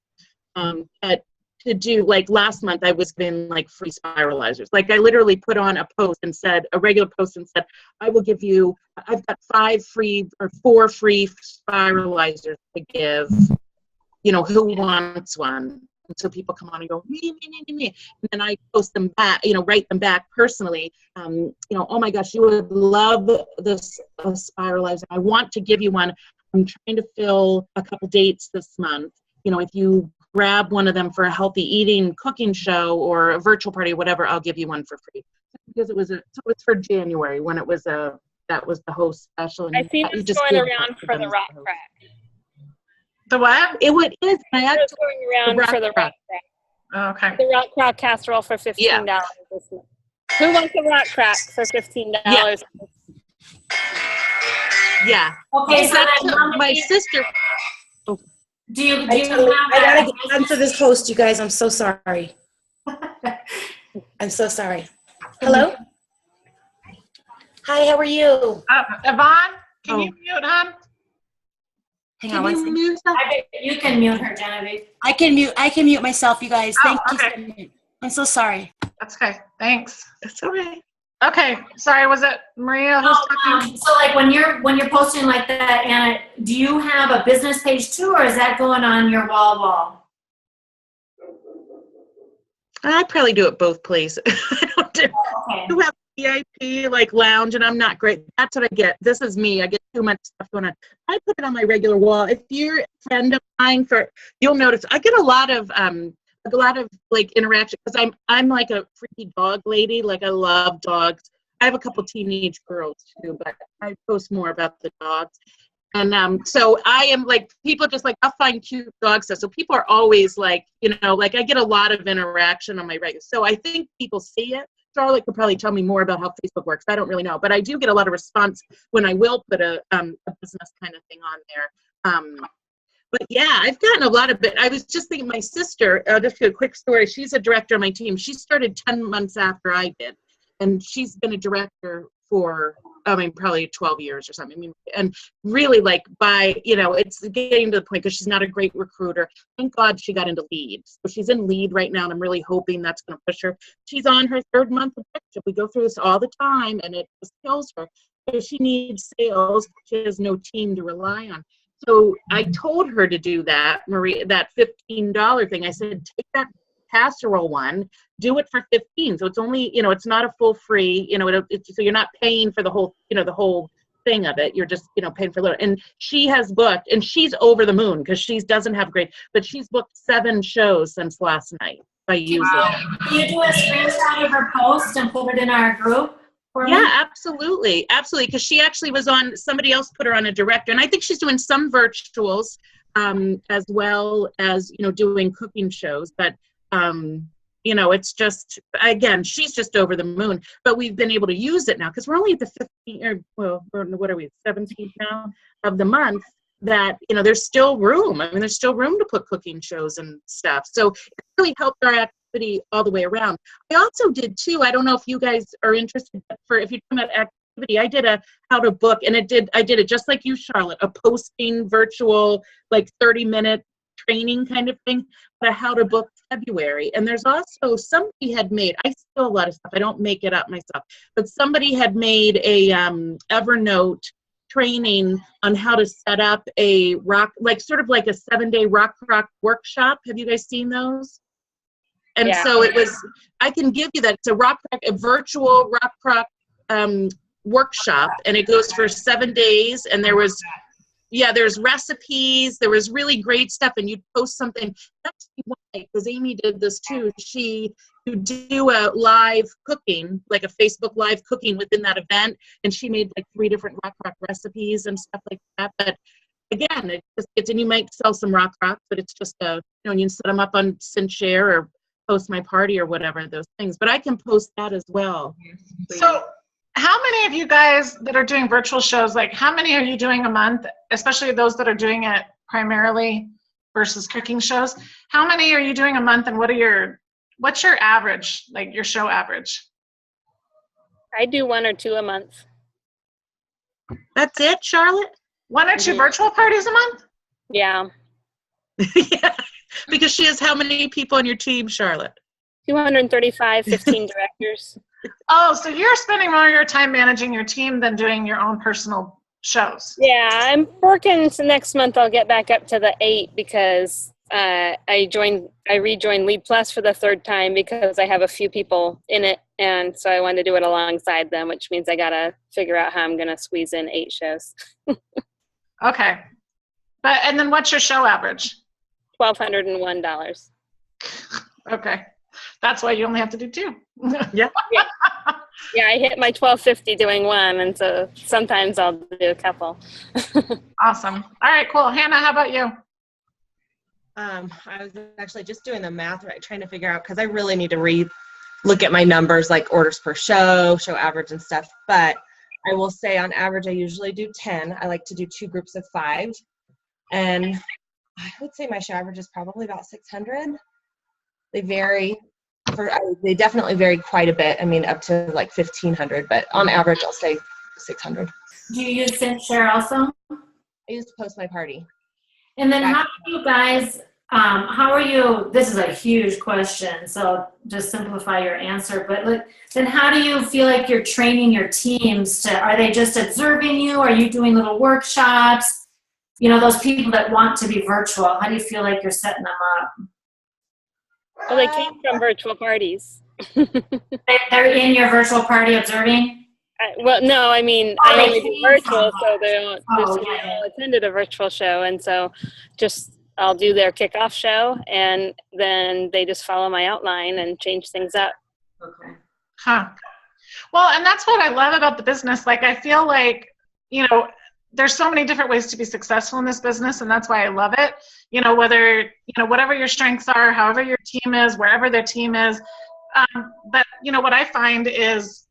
Speaker 3: but to do, like last month I was giving like free spiralizers. Like I literally put on a post and said, a regular post, and said, I will give you, I've got 5 free or 4 free spiralizers to give, you know, who wants one? And so people come on and go, me. And then I post them back, you know, write them back personally. You know, oh my gosh, you would love this spiralizer. I want to give you one. I'm trying to fill a couple dates this month. You know, if you grab one of them for a healthy eating cooking show or a virtual party or whatever, I'll give you one for free. Because it was for January when it was that was the host special. And
Speaker 7: I see this going around for the Rock Crack.
Speaker 1: The what?
Speaker 3: It is.
Speaker 7: It's going around for the Rock Crack.
Speaker 1: Oh, okay.
Speaker 7: The Rock Crack casserole for $15 this month. Who wants a Rock Crack for $15?
Speaker 3: Yeah.
Speaker 5: Okay, so
Speaker 3: my sister.
Speaker 5: Do you
Speaker 6: I gotta
Speaker 5: have
Speaker 6: get onto this host, you guys. I'm so sorry. I'm so sorry. Hello? Hi, how are you?
Speaker 1: Yvonne, can you mute, hon?
Speaker 5: Hang on one second. You can mute her, Genevieve.
Speaker 6: I can mute myself, you guys. Thank you
Speaker 1: okay.
Speaker 6: so much. I'm so sorry.
Speaker 1: That's okay. Thanks.
Speaker 3: That's all right.
Speaker 1: Okay. Sorry, was it Maria who's talking?
Speaker 5: So like when you're posting like that, Anna, do you have a business page too, or is that going on your wall?
Speaker 3: I probably do it both places. I don't do.
Speaker 5: Okay.
Speaker 3: You have VIP like lounge, and I'm not great. That's what I get. This is me. I get too much stuff going on. I put it on my regular wall. If you're a friend of mine, you'll notice I get a lot of like interaction because I'm like a freaky dog lady. Like I love dogs. I have a couple teenage girls too, but I post more about the dogs. And so I am like, people just like, I'll find cute dog stuff. So people are always like, you know, like I get a lot of interaction on my regular. So I think people see it. Charlotte could probably tell me more about how Facebook works. I don't really know, but I do get a lot of response when I will put a business kind of thing on there. But yeah, I've gotten a lot of it. I was just thinking, my sister, just a quick story. She's a director on my team. She started 10 months after I did. And she's been a director for, probably 12 years or something. And really it's getting to the point because she's not a great recruiter. Thank God she got into lead. So she's in lead right now, and I'm really hoping that's going to push her. She's on her 3rd month of directorship. We go through this all the time, and it just kills her. So she needs sales. She has no team to rely on. So I told her to do that, Marie, that $15 thing. I said, take that casserole one, do it for $15. So it's only, it's not a full free, so you're not paying for the whole, the whole thing of it. You're just, paying for a little. And she has booked, and she's over the moon because she doesn't have but she's booked 7 shows since last night by using it.
Speaker 5: Can you do a screenshot of her post and put it in our group?
Speaker 3: Yeah, absolutely. Absolutely. Because she actually was somebody else put her on a director. And I think she's doing some virtuals as well as, doing cooking shows. But, it's just, again, she's just over the moon. But we've been able to use it now because we're only at the 17th now of the month that, there's still room. There's still room to put cooking shows and stuff. So it really helped our activity all the way around. I also did too, I don't know if you guys are interested, but if you're talking about activity, I did a how to book, and I did it just like you, Charlotte, a posting virtual, 30-minute training kind of thing, but how to book February. And there's also, somebody had made, I steal a lot of stuff, I don't make it up myself, but somebody had made a Evernote training on how to set up a sort of like a 7-day rock workshop. Have you guys seen those? And so it was, I can give you that. It's a virtual rock workshop, and it goes for 7 days. And there's recipes. There was really great stuff, and you'd post something. That's why, because Amy did this too. She would do a live cooking, like a Facebook live cooking within that event, and she made 3 different rock recipes and stuff like that. But again, and you might sell some rock, but it's just you can set them up on SendShare or post my party or whatever, those things. But I can post that as well.
Speaker 1: So how many of you guys that are doing virtual shows, how many are you doing a month, especially those that are doing it primarily versus cooking shows? How many are you doing a month, and what's your average, your show average?
Speaker 7: I do 1 or 2 a month.
Speaker 3: That's it, Charlotte?
Speaker 1: 1 or 2 virtual parties a month?
Speaker 7: Yeah.
Speaker 3: Yeah. Because she has how many people on your team, Charlotte?
Speaker 7: 235, 15 directors.
Speaker 1: Oh, so you're spending more of your time managing your team than doing your own personal shows.
Speaker 7: Yeah, I'm working, so next month I'll get back up to the 8 because I rejoined Lead Plus for the 3rd time because I have a few people in it, and so I wanted to do it alongside them, which means I gotta figure out how I'm gonna squeeze in 8 shows.
Speaker 1: Okay. And then what's your show average?
Speaker 7: $1,201.
Speaker 1: Okay. That's why you only have to do 2.
Speaker 3: Yeah.
Speaker 7: Yeah, I hit my $1,250 doing 1, and so sometimes I'll do a couple.
Speaker 1: Awesome. All right, cool. Hannah, how about you?
Speaker 2: I was actually just doing the math, right, trying to figure out, because I really need to look at my numbers, like orders per show average and stuff. But I will say on average, I usually do 10. I like to do 2 groups of 5. And I would say my show average is probably about 600. They vary. They definitely vary quite a bit. Up to 1,500, but on average, I'll say 600.
Speaker 5: Do you use SendShare also?
Speaker 2: I use Post My Party.
Speaker 5: And then how do you guys, how are you, this is a huge question, so just simplify your answer, but then how do you feel like you're training your teams are they just observing you? Are you doing little workshops? Those people that want to be virtual, how do you feel like you're setting them up?
Speaker 7: Well, they came from virtual parties.
Speaker 5: They're in your virtual party observing?
Speaker 7: Well, no, I only do virtual, so they don't. All attended a virtual show, and so I'll do their kickoff show, and then they just follow my outline and change things up.
Speaker 5: Okay.
Speaker 1: Huh. Well, and that's what I love about the business. I feel like, there's so many different ways to be successful in this business, and that's why I love it. Whether, whatever your strengths are, however your team is, wherever their team is. But, what I find is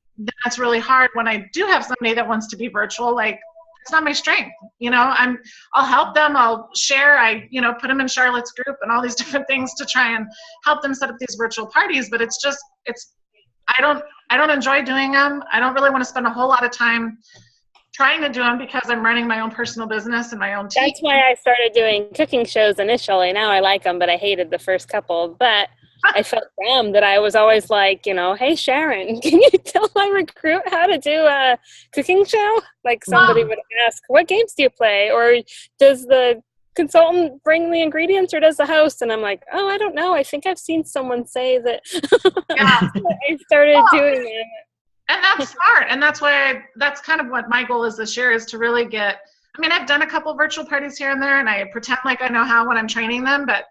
Speaker 1: that's really hard when I do have somebody that wants to be virtual. it's not my strength. I'll help them. I'll share. I put them in Charlotte's group and all these different things to try and help them set up these virtual parties. But I don't enjoy doing them. I don't really want to spend a whole lot of time trying to do them because I'm running my own personal business and my own team.
Speaker 7: That's why I started doing cooking shows initially. Now I like them, but I hated the first couple. But I felt dumb that I was always like, hey, Sharon, can you tell my recruit how to do a cooking show? Like somebody would ask, what games do you play? Or does the consultant bring the ingredients or does the host? And I'm like, oh, I don't know. I think I've seen someone say that.
Speaker 1: Yeah.
Speaker 7: I started doing it.
Speaker 1: And that's smart. And that's kind of what my goal is this year, is to really I've done a couple virtual parties here and there, and I pretend like I know how when I'm training them, but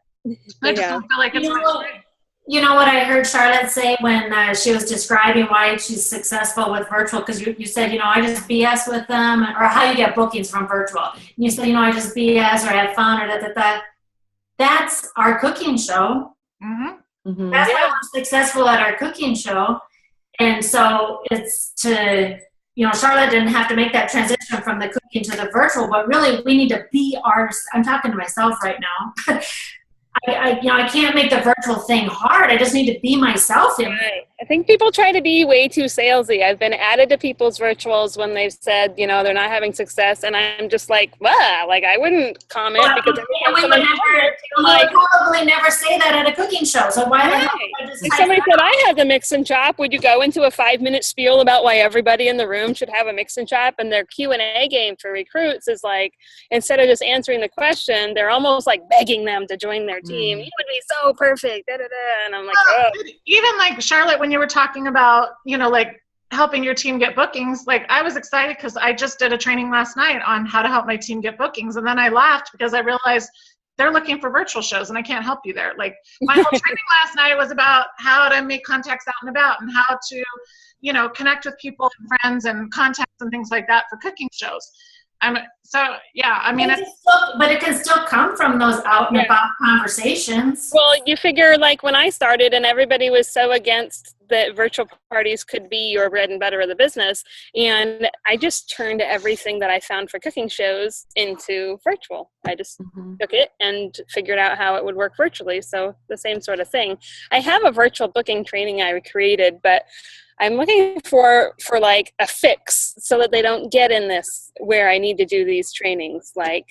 Speaker 1: I just don't feel like it's my strength.
Speaker 5: You know what I heard Charlotte say when she was describing why she's successful with virtual, because you said, I just BS with them, or how you get bookings from virtual. And you said, I just BS or have fun or that. That's our cooking show.
Speaker 1: Mm-hmm.
Speaker 3: Mm-hmm.
Speaker 5: That's why we're successful at our cooking show. And so it's Charlotte didn't have to make that transition from the cooking to the virtual, but really we need to be I'm talking to myself right now. I can't make the virtual thing hard. I just need to be myself in it.
Speaker 7: Right. I think people try to be way too salesy. I've been added to people's virtuals when they've said, they're not having success, and I'm just like, wow, like I wouldn't comment because
Speaker 5: we would probably never say that at a cooking show. So why the hell would I just
Speaker 7: if somebody said I had the mix and chop, would you go into a 5-minute spiel about why everybody in the room should have a mix and chop? And their Q&A game for recruits is like, instead of just answering the question, they're almost like begging them to join their team. You would be so perfect, da, da, da. And I'm like, oh.
Speaker 1: Even like Charlotte, when you were talking about, like helping your team get bookings, like I was excited because I just did a training last night on how to help my team get bookings. And then I laughed because I realized they're looking for virtual shows and I can't help you there. Like my whole training last night was about how to make contacts out and about and how to, connect with people and friends and contacts and things like that for cooking shows. But
Speaker 5: it can still come from those out and about conversations.
Speaker 7: Well, you figure like when I started and everybody was so against that virtual parties could be your bread and butter of the business, and I just turned everything that I found for cooking shows into virtual. I just took it and figured out how it would work virtually. So the same sort of thing. I have a virtual booking training I created, but I'm looking for like a fix so that they don't get in this where I need to do these trainings, like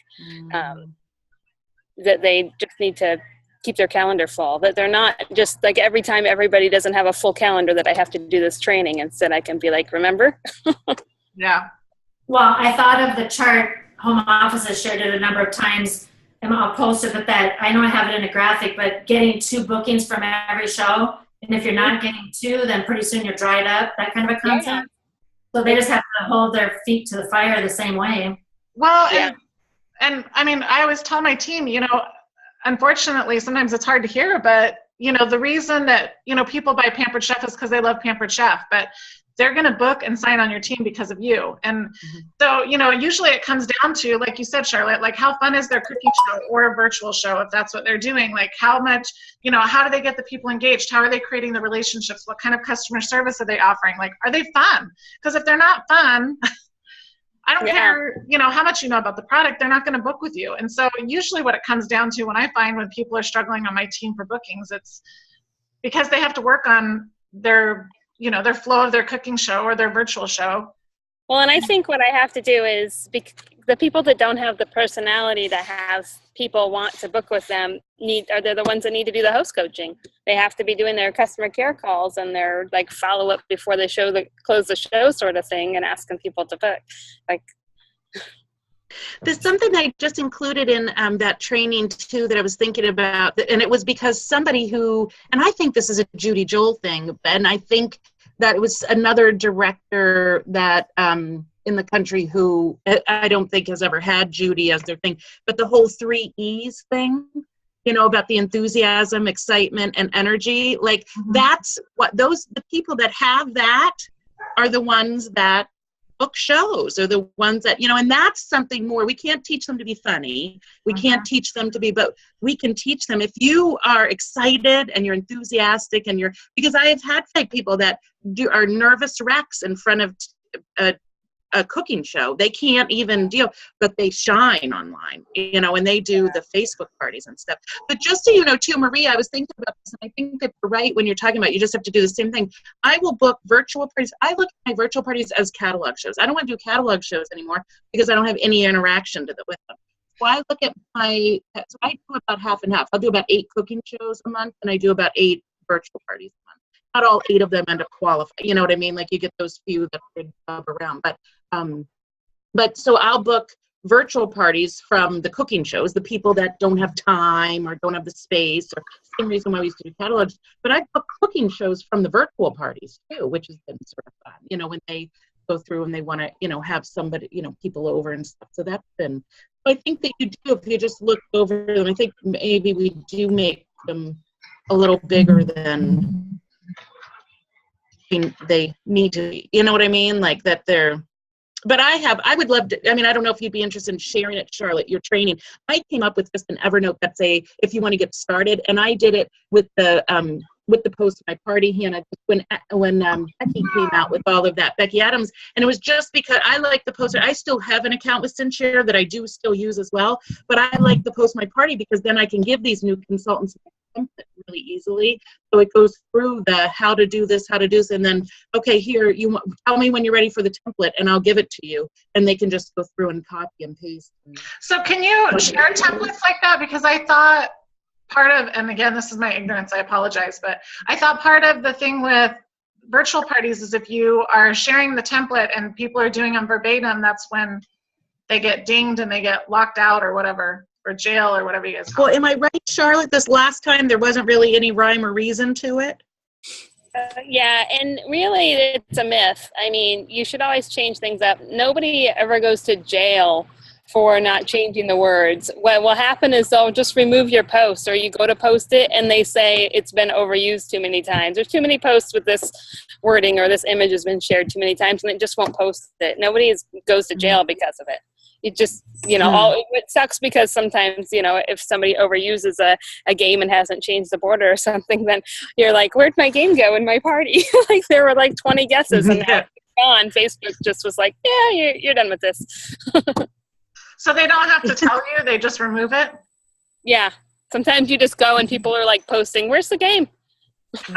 Speaker 7: that they just need to keep their calendar full, that they're not just like every time everybody doesn't have a full calendar that I have to do this training. Instead, I can be like, remember?
Speaker 1: Yeah.
Speaker 5: Well, I thought of the chart. Home Office has shared it a number of times, and I'll post it with that. I know I have it in a graphic, but getting 2 bookings from every show. And if you're not getting 2, then pretty soon you're dried up, that kind of a concept. Yeah. So they just have to hold their feet to the fire the same way.
Speaker 1: Well, and I always tell my team, unfortunately, sometimes it's hard to hear, but, the reason that, people buy Pampered Chef is because they love Pampered Chef, but they're going to book and sign on your team because of you. And so, usually it comes down to, like you said, Charlotte, like how fun is their cooking show or a virtual show if that's what they're doing? Like how much, how do they get the people engaged? How are they creating the relationships? What kind of customer service are they offering? Like, are they fun? Because if they're not fun, I don't care, how much you know about the product, they're not going to book with you. And so usually what it comes down to when I find when people are struggling on my team for bookings, it's because they have to work on their flow of their cooking show or their virtual show.
Speaker 7: Well, and I think what I have to do is the people that don't have the personality to have people want to book with them they're the ones that need to do the host coaching. They have to be doing their customer care calls and their like follow up before they close the show sort of thing and asking people to book. Like,
Speaker 3: there's something I just included in that training too that I was thinking about, and it was because somebody and I think this is a Judy Joel thing, and I think that it was another director that in the country who I don't think has ever had Judy as their thing, but the whole 3 E's thing, about the enthusiasm, excitement, and energy, like that's what the people that have that are the ones that book shows, or the ones that, and that's something more. We can't teach them to be funny. We can't teach them to be, but we can teach them if you are excited and you're enthusiastic because I have had people that are nervous wrecks in front of a cooking show. They can't even deal, but they shine online, you know, and they do the Facebook parties and stuff. But just so you know too, Maria, I was thinking about this, and I think that you're right when you're talking about you just have to do the same thing. I will book virtual parties. I look at my virtual parties as catalog shows. I don't want to do catalog shows anymore because I don't have any interaction with them. So I look at so I do about half and half. I'll do about 8 cooking shows a month, and I do about 8 virtual parties a month. Not all 8 of them end up qualifying. You know what I mean? Like you get those few that bob around. But so I'll book virtual parties from the cooking shows, the people that don't have time or don't have the space, or same reason why we used to do catalogs. But I book cooking shows from the virtual parties too, which has been sort of fun. You know, when they go through and they want to, you know, have somebody, you know, people over and stuff. So that's been. I think that you do, if you just look over them, I think maybe we do make them a little bigger than they need to be. You know what I mean? Like that they're, but I would love to, I mean, I don't know if you'd be interested in sharing it, Charlotte, your training. I came up with just an Evernote that's if you want to get started, and I did it with the post of my party, Hannah, when Becky came out with all of that, Becky Adams, and it was just because I like the poster. I still have an account with SynShare that I do still use as well, but I like the post my party because then I can give these new consultants a template really easily. So it goes through the how to do this, and then, okay, here, tell me when you're ready for the template and I'll give it to you. And they can just go through and copy and paste.
Speaker 1: So can you share templates like that? Because I thought part of, and again, this is my ignorance, I apologize, but I thought part of the thing with virtual parties is if you are sharing the template and people are doing them verbatim, that's when they get dinged and they get locked out or whatever, or jail or whatever you guys call it.
Speaker 3: Well, am I right, Charlotte? This last time there wasn't really any rhyme or reason to it?
Speaker 7: Yeah, and really it's a myth. I mean, you should always change things up. Nobody ever goes to jail for not changing the words. What will happen is they'll just remove your post, or you go to post it and they say it's been overused too many times. There's too many posts with this wording, or this image has been shared too many times, and it just won't post it. Nobody goes to jail because of it. It just, you know, it sucks because sometimes, you know, if somebody overuses a game and hasn't changed the border or something, then you're like, where'd my game go in my party? Like there were like 20 guesses and now it's gone. Facebook just was like, yeah, you're done with this.
Speaker 1: So they don't have to tell you, they just remove it?
Speaker 7: Yeah. Sometimes you just go and people are like posting, where's the game?
Speaker 1: Okay.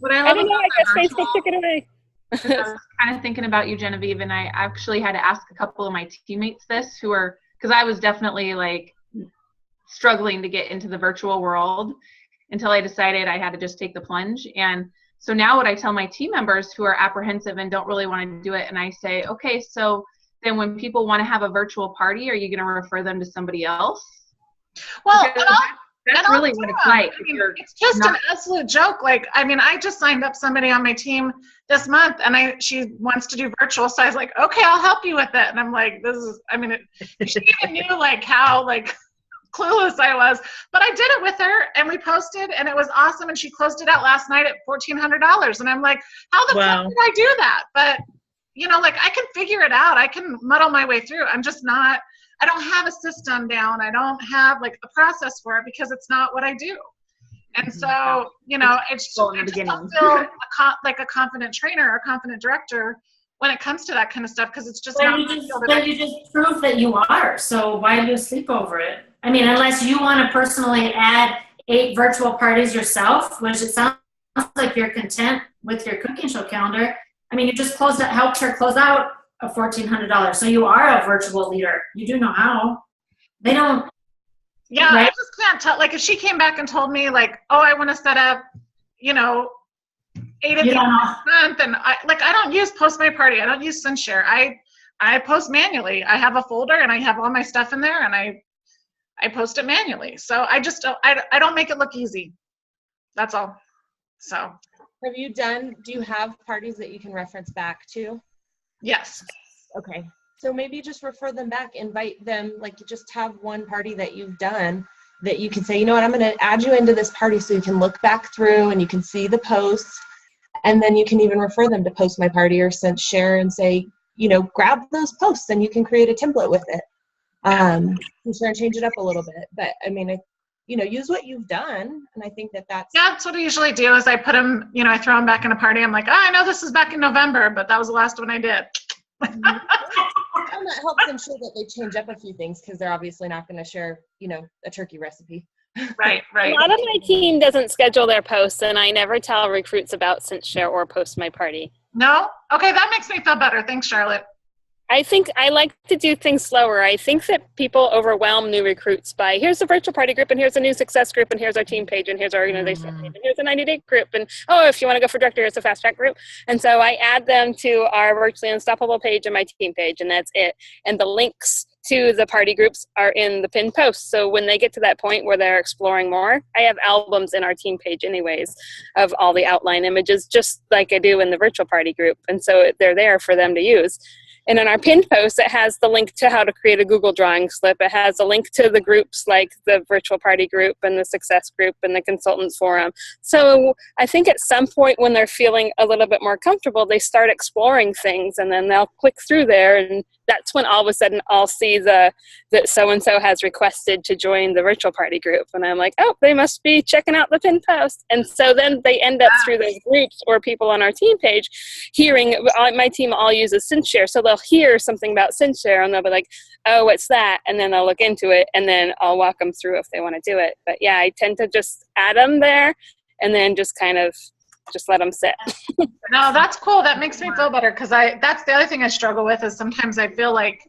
Speaker 7: What I don't know, I guess Facebook took it away.
Speaker 4: I was kind of thinking about you, Genevieve, and I actually had to ask a couple of my teammates this, because I was definitely like struggling to get into the virtual world until I decided I had to just take the plunge. And so now what I tell my team members who are apprehensive and don't really want to do it, and I say, okay, so then when people want to have a virtual party, are you going to refer them to somebody else?
Speaker 1: Well,
Speaker 4: that's really what it's like.
Speaker 1: I mean, it's just an absolute joke. Like, I mean, I just signed up somebody on my team this month, and she wants to do virtual. So I was like, okay, I'll help you with it. And I'm like, she even knew like how like clueless I was, but I did it with her, and we posted, and it was awesome. And she closed it out last night at $1,400. And I'm like, how the fuck did I do that? But you know, like I can figure it out. I can muddle my way through. I don't have a system down. I don't have like a process for it because it's not what I do. And so, you know, I just don't feel like a confident trainer or a confident director when it comes to that kind of stuff, because it's just not.
Speaker 5: You just prove that you are. So why do you sleep over it? I mean, unless you want to personally add 8 virtual parties yourself, which it sounds like you're content with your cooking show calendar. I mean, you just helped her close out a $1,400. So you are a virtual leader. You do know how. They don't.
Speaker 1: Yeah, right? I just can't tell. Like if she came back and told me like, oh, I want to set up, you know, 8 of these month, and I don't use Post My Party. I don't use SynShare. I post manually. I have a folder and I have all my stuff in there, and I post it manually. So I just I don't make it look easy. That's all. So.
Speaker 2: Do you have parties that you can reference back to?
Speaker 1: Yes.
Speaker 2: Okay. So maybe just refer them back, invite them, like just have one party that you've done that you can say, you know what, I'm going to add you into this party so you can look back through and you can see the posts, and then you can even refer them to Post My Party or SynShare and say, you know, grab those posts and you can create a template with it. SynShare and change it up a little bit. But I mean, use what you've done. And I think that's.
Speaker 1: Yeah, that's what I usually do is I put them, I throw them back in a party. I'm like, oh, I know this is back in November, but that was the last one I did.
Speaker 2: And that helps them show that they change up a few things because they're obviously not going to share, a turkey recipe.
Speaker 1: Right.
Speaker 7: A lot of my team doesn't schedule their posts, and I never tell recruits about SenseShare or Post My Party.
Speaker 1: No? Okay, that makes me feel better. Thanks, Charlotte.
Speaker 7: I think I like to do things slower. I think that people overwhelm new recruits by here's a virtual party group, and here's a new success group, and here's our team page, and here's our organization page, and here's a 90-day group, and if you want to go for director, here's a fast track group. And so I add them to our Virtually Unstoppable page and my team page, and that's it. And the links to the party groups are in the pinned post. So when they get to that point where they're exploring more, I have albums in our team page anyways of all the outline images, just like I do in the virtual party group. And so they're there for them to use. And in our pinned post, it has the link to how to create a Google Drawing slip. It has a link to the groups like the virtual party group and the success group and the consultants forum. So I think at some point when they're feeling a little bit more comfortable, they start exploring things, and then they'll click through there, and that's when all of a sudden I'll see that so-and-so has requested to join the virtual party group. And I'm like, oh, they must be checking out the pinned post. And so then they end up through those groups or people on our team page hearing, my team all uses SenseShare. So they'll hear something about SenseShare and they'll be like, oh, what's that? And then they'll look into it, and then I'll walk them through if they want to do it. But yeah, I tend to just add them there and then just kind of just let them sit.
Speaker 1: No, that's cool. That makes me feel better because that's the other thing I struggle with is sometimes I feel like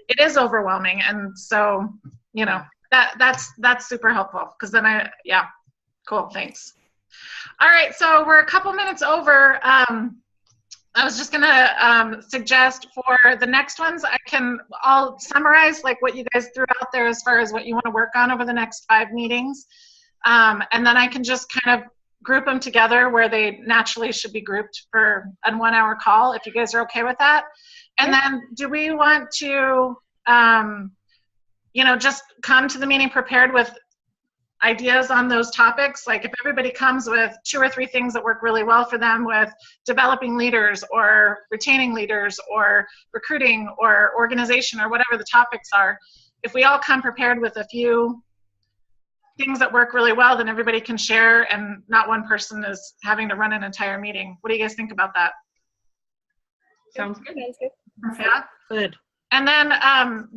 Speaker 1: it is overwhelming. And so, that's super helpful because then cool. Thanks. All right. So we're a couple minutes over. I was just going to suggest for the next ones, I'll summarize like what you guys threw out there as far as what you want to work on over the next 5 meetings. And then I can just kind of group them together where they naturally should be grouped for a 1-hour call, if you guys are okay with that. And then do we want to, just come to the meeting prepared with ideas on those topics? Like if everybody comes with 2 or 3 things that work really well for them with developing leaders or retaining leaders or recruiting or organization or whatever the topics are, if we all come prepared with a few things that work really well, then everybody can share and not one person is having to run an entire meeting. What do you guys think about that?
Speaker 4: Sounds good.
Speaker 1: Yeah?
Speaker 3: Good.
Speaker 1: And then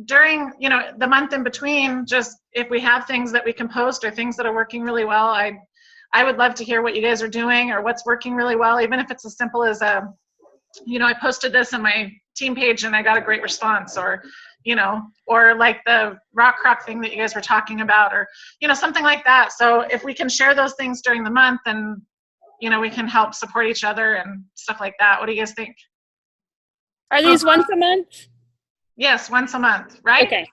Speaker 1: during, the month in between, just if we have things that we can post or things that are working really well, I would love to hear what you guys are doing or what's working really well, even if it's as simple as, I posted this on my team page and I got a great response, or like the rock croc thing that you guys were talking about, or, something like that. So if we can share those things during the month, then, we can help support each other and stuff like that. What do you guys think?
Speaker 7: Are these once a month?
Speaker 1: Yes, once a month, right?
Speaker 7: Okay.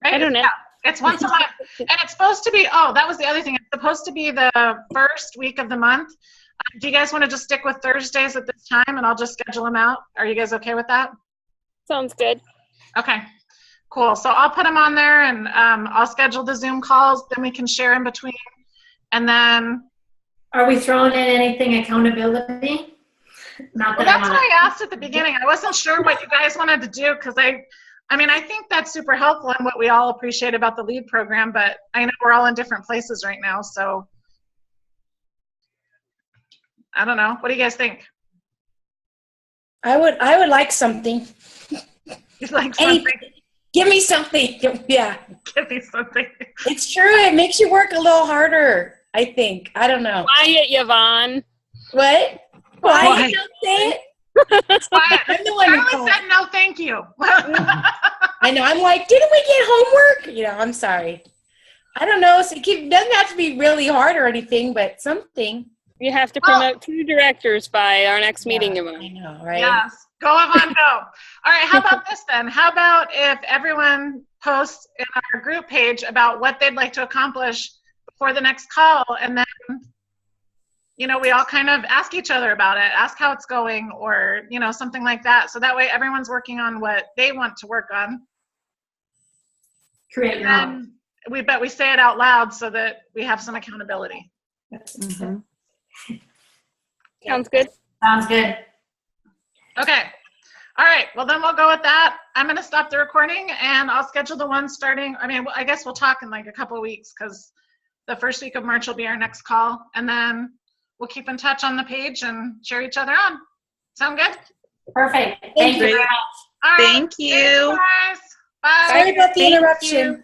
Speaker 1: Right?
Speaker 7: I don't know.
Speaker 1: Yeah, it's once a month. And it's supposed to be, that was the other thing. It's supposed to be the first week of the month. Do you guys want to just stick with Thursdays at this time and I'll just schedule them out? Are you guys okay with that?
Speaker 7: Sounds good.
Speaker 1: Okay, cool. So I'll put them on there and I'll schedule the Zoom calls, then we can share in between. And then.
Speaker 5: Are we throwing in anything accountability?
Speaker 1: Well, that's what I asked at the beginning. I wasn't sure what you guys wanted to do because I think that's super helpful and what we all appreciate about the LEAD program, but I know we're all in different places right now, so I don't know. What do you guys think?
Speaker 6: I would like something.
Speaker 1: You'd like something?
Speaker 6: Give me something. Yeah.
Speaker 1: Give me something.
Speaker 6: It's true. It makes you work a little harder, I think. I don't know.
Speaker 7: Quiet, Yvonne.
Speaker 6: What? Why? Don't say it.
Speaker 1: Quiet.
Speaker 6: I'm the one who
Speaker 1: Charlie said no, thank you.
Speaker 6: I know. I'm like, didn't we get homework? I'm sorry. I don't know. So it doesn't have to be really hard or anything, but something.
Speaker 7: You have to promote 2 directors by our next meeting,
Speaker 6: I
Speaker 7: Yvonne.
Speaker 6: know, right?
Speaker 1: Yes. Go, Yvonne, go. All right, how about this then? How about if everyone posts in our group page about what they'd like to accomplish before the next call, and then we all kind of ask each other about it, ask how it's going, or, something like that. So that way everyone's working on what they want to work on.
Speaker 5: Create your own.
Speaker 1: And we say it out loud so that we have some accountability.
Speaker 3: Mm-hmm.
Speaker 7: Sounds good.
Speaker 5: Sounds good.
Speaker 1: Okay. All right. Well, then we'll go with that. I'm going to stop the recording and I'll schedule the one starting. I guess we'll talk in like a couple of weeks because the first week of March will be our next call. And then we'll keep in touch on the page and cheer each other on. Sound good?
Speaker 5: Perfect. Thank you very much.
Speaker 1: All right.
Speaker 3: Thank you.
Speaker 1: Thanks, guys. Bye.
Speaker 6: Sorry about the
Speaker 3: Thank
Speaker 6: interruption.
Speaker 3: you.